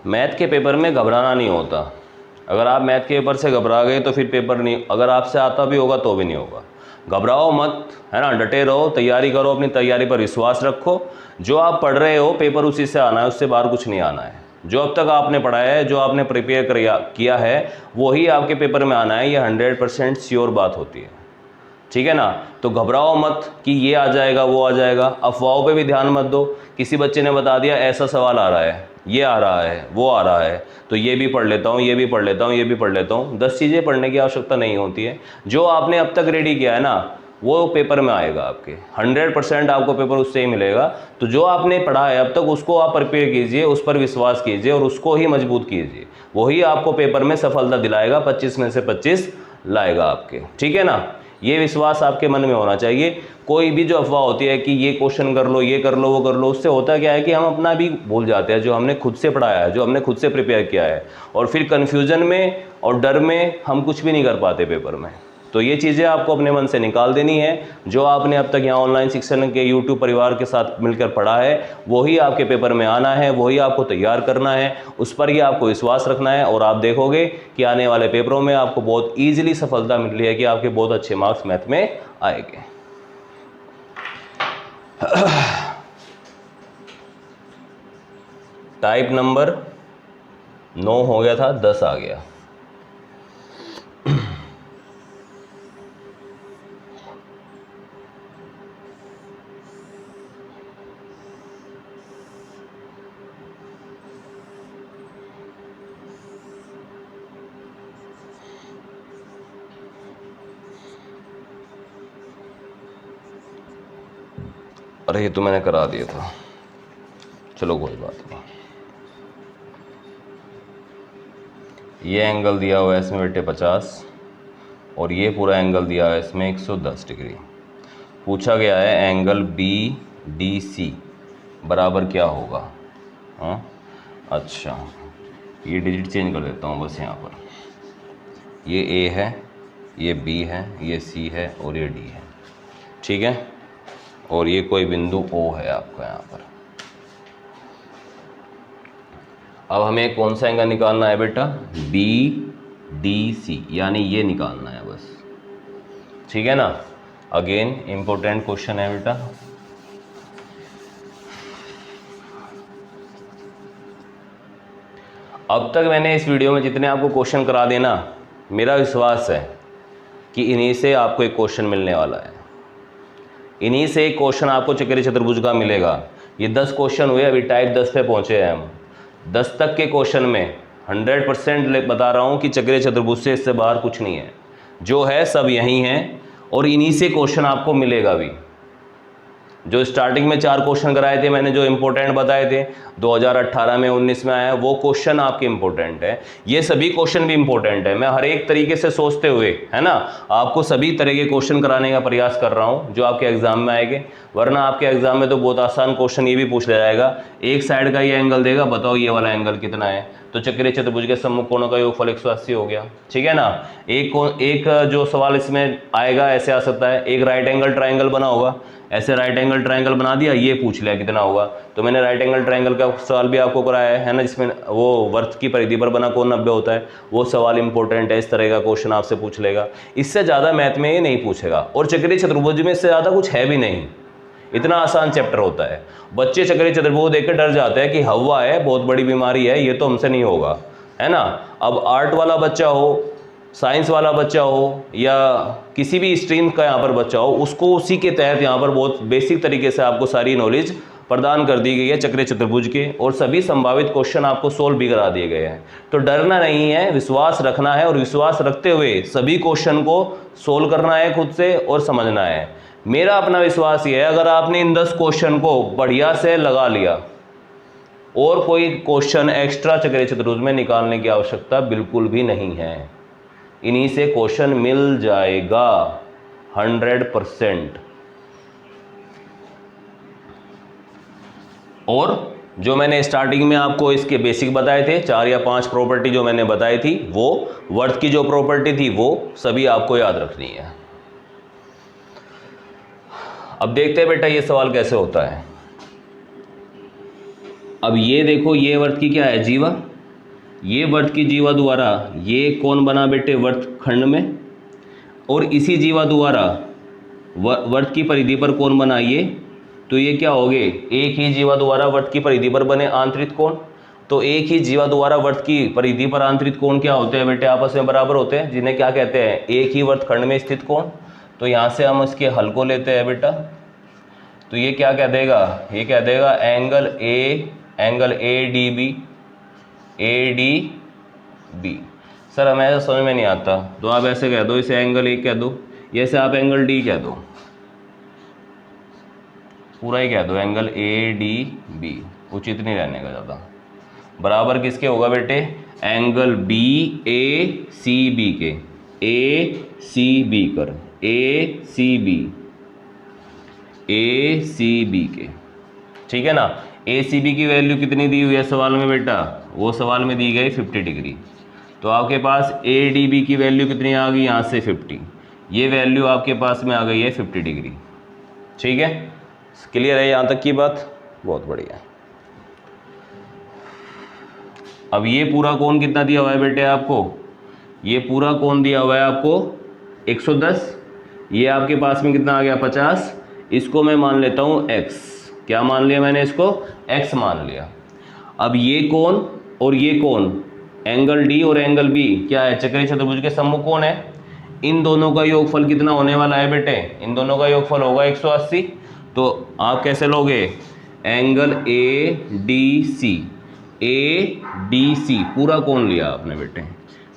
मैथ के पेपर में घबराना नहीं होता। अगर आप मैथ के पेपर से घबरा गए तो फिर पेपर नहीं, अगर आपसे आता भी होगा तो भी नहीं होगा। घबराओ मत, है ना, डटे रहो, तैयारी करो, अपनी तैयारी पर विश्वास रखो। जो आप पढ़ रहे हो पेपर उसी से आना है, उससे बाहर कुछ नहीं आना है। जो अब तक आपने पढ़ा है, जो आपने प्रिपेयर किया है, वही आपके पेपर में आना है। ये 100% श्योर बात होती है, ठीक है ना। तो घबराओ मत कि ये आ जाएगा वो आ जाएगा, अफवाहों पे भी ध्यान मत दो। किसी बच्चे ने बता दिया ऐसा सवाल आ रहा है, ये आ रहा है, वो आ रहा है, तो ये भी पढ़ लेता हूँ, ये भी पढ़ लेता हूँ, ये भी पढ़ लेता हूँ। 10 चीज़ें पढ़ने की आवश्यकता नहीं होती है। जो आपने अब तक रेडी किया है ना, वो पेपर में आएगा आपके। 100% आपको पेपर उससे ही मिलेगा। तो जो आपने पढ़ा है अब तक, उसको आप प्रिपेयर कीजिए, उस पर विश्वास कीजिए और उसको ही मजबूत कीजिए। वही आपको पेपर में सफलता दिलाएगा, 25 में से 25 लाएगा आपके, ठीक है ना। ये विश्वास आपके मन में होना चाहिए। कोई भी जो अफवाह होती है कि ये क्वेश्चन कर लो, ये कर लो, वो कर लो, उससे होता क्या है कि हम अपना भी भूल जाते हैं, जो हमने खुद से पढ़ाया है, जो हमने खुद से प्रिपेयर किया है, और फिर कन्फ्यूजन में और डर में हम कुछ भी नहीं कर पाते पेपर में। तो ये चीज़ें आपको अपने मन से निकाल देनी है। जो आपने अब तक यहाँ ऑनलाइन शिक्षण के यूट्यूब परिवार के साथ मिलकर पढ़ा है, वही आपके पेपर में आना है, वही आपको तैयार करना है, उस पर ही आपको विश्वास रखना है। और आप देखोगे कि आने वाले पेपरों में आपको बहुत ईजिली सफलता मिल रही है कि आपके बहुत अच्छे मार्क्स मैथ में आएंगे। टाइप नंबर 9 हो गया था, 10 आ गया। अरे ये तो मैंने करा दिया था, चलो कोई बात नहीं। ये एंगल दिया हुआ है इसमें बेटे 50, और ये पूरा एंगल दिया हुआ है इसमें 110 डिग्री। पूछा गया है एंगल BDC बराबर क्या होगा। हाँ अच्छा, ये डिजिट चेंज कर देता हूँ बस यहाँ पर। ये A है, ये B है, ये C है और ये D है, ठीक है। और ये कोई बिंदु O है आपका यहाँ पर। अब हमें कौन सा एंगल निकालना है बेटा? BDC, यानी ये निकालना है बस, ठीक है ना। अगेन इम्पोर्टेंट क्वेश्चन है बेटा। अब तक मैंने इस वीडियो में जितने आपको क्वेश्चन करा देना, मेरा विश्वास है कि इन्हीं से आपको एक क्वेश्चन मिलने वाला है। इन्हीं से एक क्वेश्चन आपको चक्रीय चतुर्भुज का मिलेगा। ये 10 क्वेश्चन हुए, अभी टाइप 10 पे पहुंचे हैं हम। 10 तक के क्वेश्चन में 100% बता रहा हूँ कि चक्रीय चतुर्भुज से इससे बाहर कुछ नहीं है। जो है सब यही हैं, और इन्हीं से क्वेश्चन आपको मिलेगा भी। जो स्टार्टिंग में 4 क्वेश्चन कराए थे मैंने, जो इंपॉर्टेंट बताए थे, 2018 में 19 में आया, वो क्वेश्चन आपके इंपॉर्टेंट है। ये सभी क्वेश्चन भी इंपॉर्टेंट है। मैं हर एक तरीके से सोचते हुए, है ना, आपको सभी तरह के क्वेश्चन कराने का प्रयास कर रहा हूँ जो आपके एग्जाम में आएंगे। वरना आपके एग्जाम में तो बहुत आसान क्वेश्चन ये भी पूछ लिया जाएगा, एक साइड का ये एंगल देगा, बताओ ये वाला एंगल कितना है, तो चक्रीय चतुर्भुज के सम्मुख कोणों का योगफल 180 हो गया, ठीक है ना। एक जो सवाल इसमें आएगा ऐसे आ सकता है, एक राइट एंगल ट्राइंगल बना होगा, ऐसे राइट एंगल ट्राइंगल बना दिया, ये पूछ लिया कितना होगा। तो मैंने राइट एंगल ट्राइंगल का सवाल भी आपको कराया है ना, जिसमें वो वर्त की परिधि पर बना कोण 90 होता है। वो सवाल इंपॉर्टेंट है, इस तरह का क्वेश्चन आपसे पूछ लेगा। इससे ज़्यादा मैथ में ये नहीं पूछेगा, और चक्रीय चतुर्भुज में इससे ज़्यादा कुछ है भी नहीं। इतना आसान चैप्टर होता है। बच्चे चक्रीय चतुर्भुज देख कर डर जाते हैं कि हवा है, बहुत बड़ी बीमारी है, ये तो हमसे नहीं होगा, है ना। अब आर्ट वाला बच्चा हो, साइंस वाला बच्चा हो, या किसी भी स्ट्रीम का यहाँ पर बच्चा हो, उसको उसी के तहत यहाँ पर बहुत बेसिक तरीके से आपको सारी नॉलेज प्रदान कर दी गई है चक्रीय चतुर्भुज के, और सभी संभावित क्वेश्चन आपको सोल्व भी करा दिए गए हैं। तो डरना नहीं है, विश्वास रखना है, और विश्वास रखते हुए सभी क्वेश्चन को सोल्व करना है खुद से और समझना है। मेरा अपना विश्वास ये है, अगर आपने इन 10 क्वेश्चन को बढ़िया से लगा लिया, और कोई क्वेश्चन एक्स्ट्रा चक्रीय चतुर्भुज में निकालने की आवश्यकता बिल्कुल भी नहीं है। इन्हीं से क्वेश्चन मिल जाएगा 100%। और जो मैंने स्टार्टिंग में आपको इसके बेसिक बताए थे, 4 या 5 प्रॉपर्टी जो मैंने बताई थी, वो वर्थ की जो प्रॉपर्टी थी वो सभी आपको याद रखनी है। अब देखते हैं बेटा ये सवाल कैसे होता है। अब ये देखो, ये वर्थ की क्या है, जीवा। ये वर्थ की जीवा द्वारा ये कौन बना बेटे, वर्थ खंड में, और इसी जीवा द्वारा वर्थ की परिधि पर कौन बना, ये। तो ये क्या हो गए, एक ही जीवा द्वारा वर्त की परिधि पर बने आंतरिक कोण। तो एक ही जीवा द्वारा वर्त की परिधि पर आंतरिक कोण क्या होते हैं बेटे, आपस में बराबर होते हैं, जिन्हें क्या कहते हैं, एक ही वर्तखंड में स्थित कोण। तो यहाँ से हम इसके हल को लेते हैं बेटा। तो ये क्या कह देगा, ये कह देगा angle A D B. Sir हमें ऐसा समझ में नहीं आता, तो आप ऐसे कह दो, इसे एंगल ए कह दो, जैसे आप एंगल डी कह दो, पूरा ही कह दो एंगल ए डी बी, उचित नहीं रहने का ज़्यादा। बराबर किसके होगा बेटे, एंगल बी ए सी बी के, ए सी बी कर, ए सी बी के, ठीक है ना। ए सी बी की वैल्यू कितनी दी हुई है सवाल में बेटा, वो सवाल में दी गई 50 डिग्री। तो आपके पास ए डी बी की वैल्यू कितनी आ गई, यहाँ से 50, ये वैल्यू आपके पास में आ गई है 50 डिग्री। ठीक है, क्लियर है यहाँ तक की बात, बहुत बढ़िया। अब ये पूरा कोण कितना दिया हुआ है बेटे आपको, ये पूरा कोण दिया हुआ है आपको 110, ये आपके पास में कितना आ गया 50, इसको मैं मान लेता हूँ x। क्या मान लिया मैंने, इसको x मान लिया। अब ये कोण और ये कोण, एंगल D और एंगल B क्या है, चक्रीय चतुर्भुज के सम्मुख कोण है। इन दोनों का योगफल कितना होने वाला है बेटे, इन दोनों का योगफल होगा 180। तो आप कैसे लोगे, एंगल ADC पूरा कोण लिया आपने बेटे,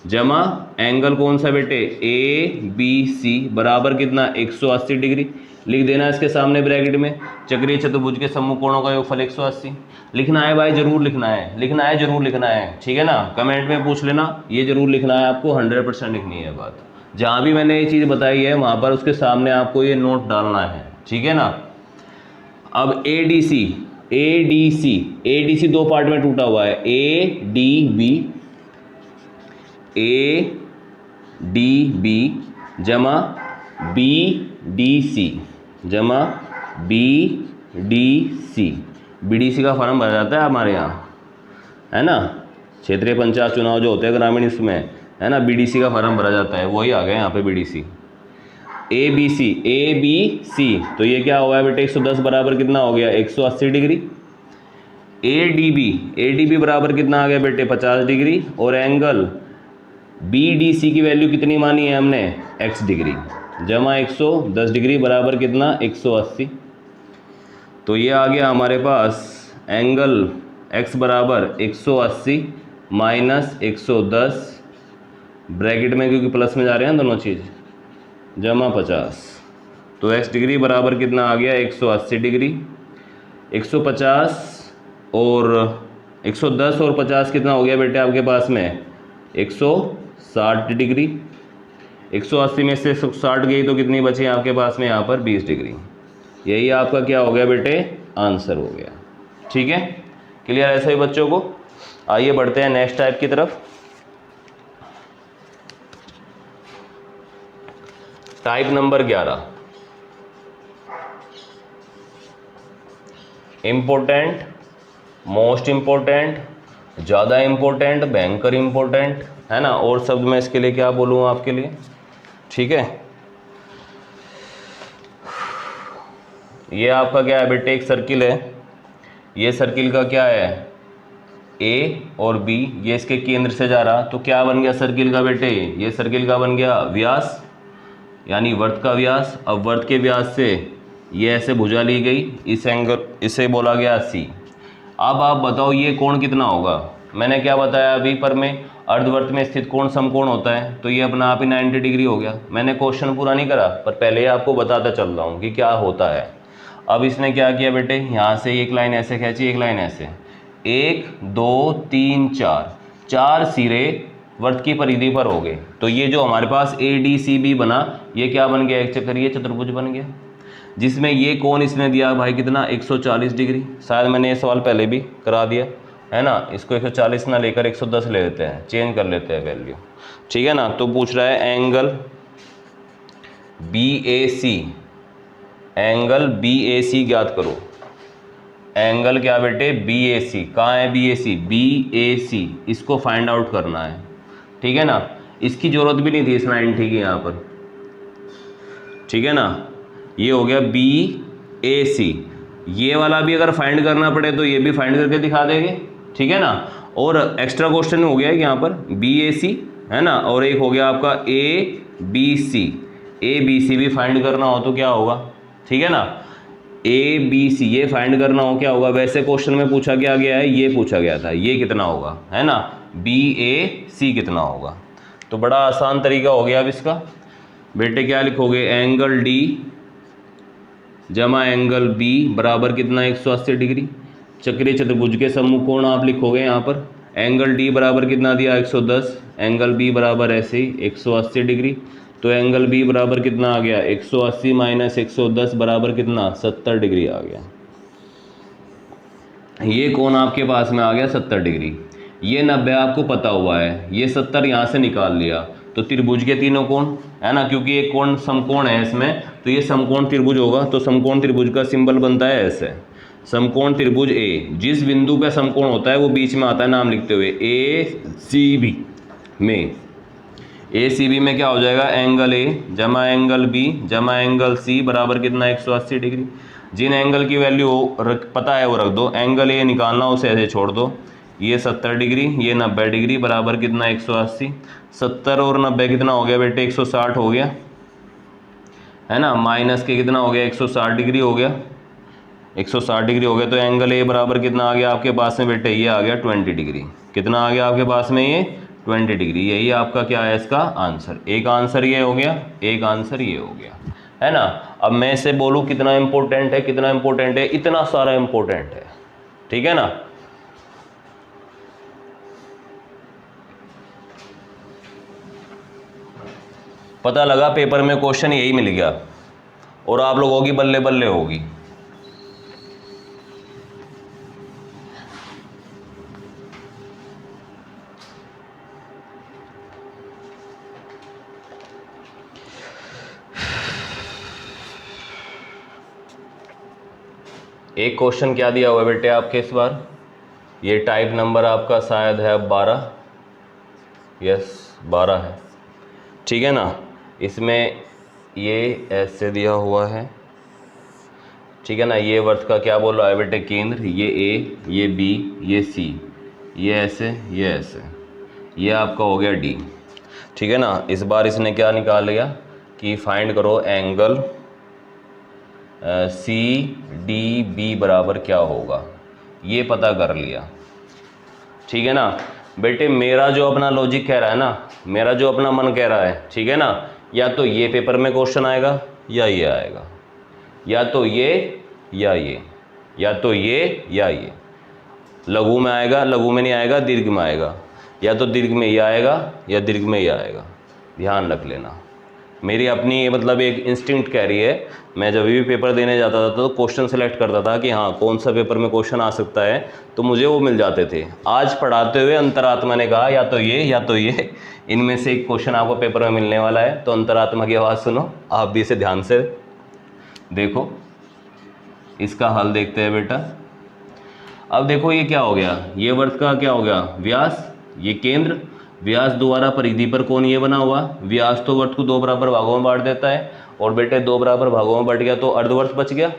जमा एंगल कौन सा बेटे, ABC बराबर कितना 180 डिग्री। लिख देना इसके सामने ब्रैकेट में, चक्रीय चतुर्भुज के सम्मुख कोणों का योगफल 180। लिखना है भाई, जरूर लिखना है, जरूर लिखना है, ठीक है ना। कमेंट में पूछ लेना, ये जरूर लिखना है आपको, 100% लिखनी है बात। जहाँ भी मैंने ये चीज़ बताई है वहाँ पर उसके सामने आपको ये नोट डालना है, ठीक है ना। अब ADC दो पार्ट में टूटा हुआ है, ADB जमा BDC का फॉर्म भरा जाता है हमारे यहाँ, है ना। क्षेत्रीय पंचायत चुनाव जो होते हैं ग्रामीण, इसमें है ना BDC का फॉर्म भरा जाता है, वही आ गया यहाँ पे BDC। ABC तो ये क्या हुआ है बेटे, 110 बराबर कितना हो गया 180 डिग्री। ADB बराबर कितना आ गया बेटे 50 डिग्री। और एंगल BDC की वैल्यू कितनी मानी है हमने, x डिग्री, जमा 110 डिग्री बराबर कितना 180। तो ये आ गया हमारे पास एंगल x बराबर 180 माइनस 110 ब्रैकेट में, क्योंकि प्लस में जा रहे हैं दोनों चीज़, जमा 50। तो x डिग्री बराबर कितना आ गया 180 डिग्री। 150 और 110 और 50 कितना हो गया बेटे आपके पास में 160 डिग्री। 180 में से 160 गई तो कितनी बची आपके पास में यहाँ पर 20 डिग्री। यही आपका क्या हो गया बेटे, आंसर हो गया। ठीक है, क्लियर ऐसा ही बच्चों को। आइए बढ़ते हैं नेक्स्ट टाइप की तरफ। Type number 11, important, most important, ज़्यादा इम्पोर्टेंट, भयंकर इम्पोर्टेंट, है ना। और शब्द मैं इसके लिए क्या बोलूँ आपके लिए, ठीक है। ये आपका क्या है बेटे, एक सर्किल है। ये सर्किल का क्या है, ए और बी, ये इसके केंद्र से जा रहा, तो क्या बन गया सर्किल का बेटे, ये सर्किल का बन गया व्यास, यानी वर्त का व्यास। अब वर्त के व्यास से ये ऐसे भुजा ली गई, इस एंगल, इसे बोला गया सी। अब आप बताओ ये कोण कितना होगा। मैंने क्या बताया अभी पर में, अर्धवर्त में स्थित कोण समकोण होता है, तो ये अपना आप ही 90 डिग्री हो गया। मैंने क्वेश्चन पूरा नहीं करा, पर पहले ही आपको बताता चल रहा हूँ कि क्या होता है। अब इसने क्या किया बेटे, यहाँ से एक लाइन ऐसे खींची, एक लाइन ऐसे, 1 2 3 4, 4 सिरे वर्त की परिधि पर हो गए। तो ये जो हमारे पास ADCB बना, ये क्या बन गया, एक चक्रीय चतुर्भुज बन गया, जिसमें ये कोण इसने दिया भाई कितना 140 डिग्री। शायद मैंने ये सवाल पहले भी करा दिया है ना। इसको 140 ना लेकर 110 ले लेते हैं, चेंज कर लेते हैं वैल्यू, ठीक है ना। तो पूछ रहा है एंगल BAC, एंगल BAC ज्ञात करो। एंगल क्या बेटे, BAC, कहाँ है BAC, BAC, इसको फाइंड आउट करना है, ठीक है ना। इसकी जरूरत भी नहीं थी इस 90 की यहाँ पर, ठीक है ना। ये हो गया BAC, ये वाला भी अगर फाइंड करना पड़े तो ये भी फाइंड करके दिखा देंगे, ठीक है ना। और एक्स्ट्रा क्वेश्चन हो गया है यहाँ पर BAC है ना, और एक हो गया आपका ABC, ABC भी फाइंड करना हो तो क्या होगा, ठीक है ना। ABC ये फाइंड करना हो क्या होगा, वैसे क्वेश्चन में पूछा क्या गया है, ये पूछा गया था, ये कितना होगा है ना, BAC कितना होगा। तो बड़ा आसान तरीका हो गया अब इसका। बेटे क्या लिखोगे, एंगल D जमा एंगल B बराबर कितना 180 डिग्री। चक्रीय चतुर्भुज के सम्मुख कोण आप लिखोगे यहाँ पर, एंगल D बराबर कितना दिया 110, एंगल B बराबर ऐसे ही 180 डिग्री। तो एंगल B बराबर कितना आ गया, 180 माइनस 110 बराबर कितना 70 डिग्री आ गया। ये कोण आपके पास में आ गया 70 डिग्री। ये 90 आपको पता हुआ है, ये 70 यहाँ से निकाल लिया। तो त्रिभुज के तीनों कोण है ना, क्योंकि एक कोण समकोण है इसमें, तो ये समकोण त्रिभुज होगा। तो समकोण त्रिभुज का सिंबल बनता है ऐसे, समकोण त्रिभुज A, जिस बिंदु पे समकोण होता है वो बीच में आता है नाम लिखते हुए, ACB में, ACB में क्या हो जाएगा, एंगल A जमा एंगल B जमा एंगल C बराबर कितना 180 डिग्री। जिन एंगल की वैल्यू पता है वो रख दो, एंगल A निकालना उसे ऐसे छोड़ दो। ये 70 डिग्री, ये 90 डिग्री बराबर कितना 180। 70 और 90 कितना हो गया बेटे, 160 हो गया है ना, माइनस के कितना हो गया 160 डिग्री हो गया, 160 डिग्री हो गया। तो एंगल A बराबर कितना आ गया आपके पास में बेटे, ये आ गया 20 डिग्री। कितना आ गया आपके पास में, ये 20 डिग्री। यही आपका क्या है इसका आंसर। एक आंसर ये हो गया, एक आंसर ये हो गया है ना। अब मैं इसे बोलूँ कितना इंपॉर्टेंट है, कितना इंपॉर्टेंट है, इतना सारा इंपॉर्टेंट है, ठीक है ना। पता लगा पेपर में क्वेश्चन यही मिल गया और आप लोगों की बल्ले बल्ले होगी। एक क्वेश्चन क्या दिया हुआ है बेटे आपके इस बार, ये टाइप नंबर आपका शायद है 12, यस 12 है, ठीक है ना। इसमें ये ऐसे दिया हुआ है, ठीक है ना। ये वर्त का क्या बोल रहा है बेटे, केंद्र, ये A, ये B, ये C, ये ऐसे, ये ऐसे, ये आपका हो गया D, ठीक है ना। इस बार इसने क्या निकाल लिया कि फाइंड करो एंगल CDB बराबर क्या होगा, ये पता कर लिया, ठीक है ना। बेटे मेरा जो अपना लॉजिक कह रहा है ना, मेरा जो अपना मन कह रहा है, ठीक है ना, या तो ये पेपर में क्वेश्चन आएगा या ये आएगा, या तो ये या ये, या तो ये या ये। लघु में आएगा, लघु में नहीं आएगा, दीर्घ में आएगा, या तो दीर्घ में ये आएगा या दीर्घ में ये आएगा, ध्यान रख लेना। मेरी अपनी ये मतलब एक इंस्टिंक्ट कह रही है, मैं जब भी पेपर देने जाता था तो क्वेश्चन सेलेक्ट करता था कि हाँ कौन सा पेपर में क्वेश्चन आ सकता है, तो मुझे वो मिल जाते थे। आज पढ़ाते हुए अंतरात्मा ने कहा या तो ये या तो ये, इनमें से एक क्वेश्चन आपको पेपर में मिलने वाला है। तो अंतरात्मा की आवाज़ सुनो, आप भी इसे ध्यान से देखो। इसका हल देखते हैं बेटा। अब देखो ये क्या हो गया, ये वर्त का क्या हो गया व्यास, ये केंद्र, व्यास द्वारा परिधि पर कोण ये बना हुआ। व्यास तो वर्त को 2 बराबर भागों में बांट देता है, और बेटे 2 बराबर भागों में बट गया तो अर्धवर्त बच गया।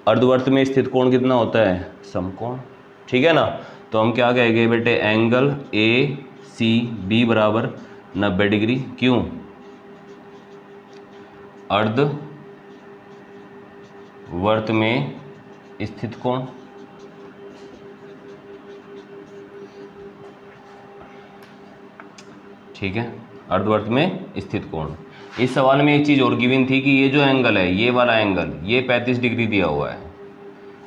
अर्धवर्त में स्थित कोण कितना होता है, समकोण, ठीक है ना। तो हम क्या कहेंगे बेटे, एंगल ACB बराबर 90 डिग्री। क्यों, अर्धवर्त में स्थित कोण, ठीक है, अर्धवर्त में स्थित कोण। इस सवाल में एक चीज़ और गिवन थी कि ये जो एंगल है, ये वाला एंगल, ये 35 डिग्री दिया हुआ है,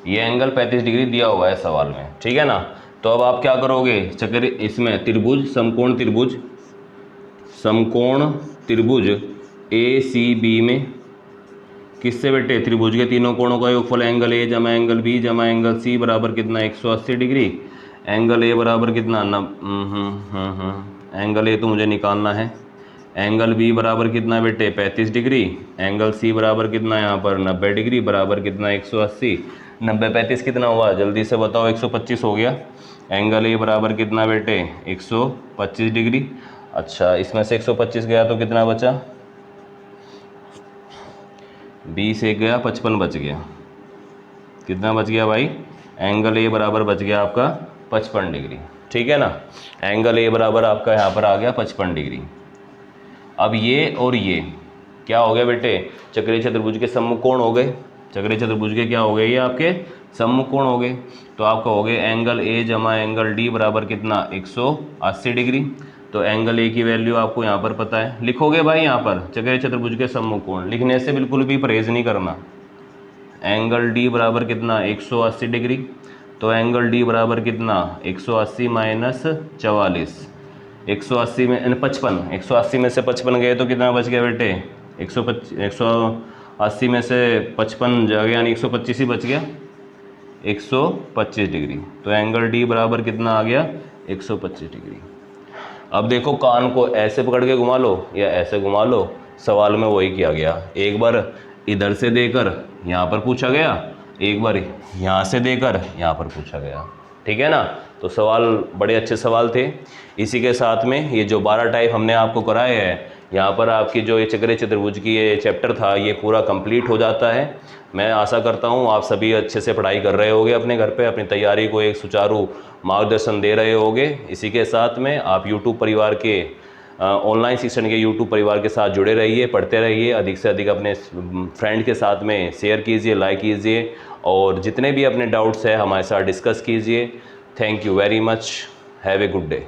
ये एंगल 35 डिग्री दिया हुआ है सवाल में, ठीक है ना। तो अब आप क्या करोगे, चक्र इसमें त्रिभुज, समकोण त्रिभुज समकोण त्रिभुज ACB में किससे बेटे, त्रिभुज के तीनों कोणों का योगफल एंगल A जमा एंगल B जमा एंगल C बराबर कितना 180 डिग्री। एंगल A बराबर कितना एंगल A तो मुझे निकालना है। एंगल B बराबर कितना बेटे 35 डिग्री। एंगल C बराबर कितना यहाँ पर 90 डिग्री बराबर कितना 180। 90 35 कितना हुआ जल्दी से बताओ, 125 हो गया। एंगल A बराबर कितना बेटे 125 डिग्री। अच्छा इसमें से 125 गया तो कितना बचा, 20 एक गया 55 बच गया। कितना बच गया भाई, एंगल A बराबर बच गया आपका 55 डिग्री। ठीक है ना, एंगल A बराबर आपका यहाँ पर आ गया 55 डिग्री। अब ये और ये क्या हो गया बेटे, चक्रीय चतुर्भुज के समकोण हो गए। चक्रीय चतुर्भुज के क्या हो गए, ये आपके समकोण हो गए। तो आपका हो गया एंगल A जमा एंगल D बराबर कितना 180 डिग्री। तो एंगल A की वैल्यू आपको यहाँ पर पता है, लिखोगे भाई यहाँ पर चक्रीय चतुर्भुज के समकोण, लिखने से बिल्कुल भी परहेज नहीं करना। एंगल D बराबर कितना 180 डिग्री। तो एंगल D बराबर कितना 180 माइनस 44, 180 में 55, 180 में से 55 गए तो कितना बच गया बेटे 180 में से 55 जा गया यानी 125 ही बच गया, 125 डिग्री। तो एंगल D बराबर कितना आ गया 125 डिग्री। अब देखो कान को ऐसे पकड़ के घुमा लो या ऐसे घुमा लो, सवाल में वही किया गया। एक बार इधर से देकर यहाँ पर पूछा गया, एक बार यहाँ से देकर यहाँ पर पूछा गया। ठीक है ना, तो सवाल बड़े अच्छे सवाल थे। इसी के साथ में ये जो 12 टाइप हमने आपको कराए हैं, यहाँ पर आपकी जो ये चक्रीय चतुर्भुज की ये चैप्टर था ये पूरा कंप्लीट हो जाता है। मैं आशा करता हूँ आप सभी अच्छे से पढ़ाई कर रहे होगे, अपने घर पे अपनी तैयारी को एक सुचारू मार्गदर्शन दे रहे होगे। इसी के साथ में आप यूट्यूब परिवार के ऑनलाइन शिक्षण के यूट्यूब परिवार के साथ जुड़े रहिए, पढ़ते रहिए, अधिक से अधिक अपने फ्रेंड के साथ में शेयर कीजिए, लाइक कीजिए और जितने भी अपने डाउट्स हैं हमारे साथ डिस्कस कीजिए। Thank you very much, have a good day.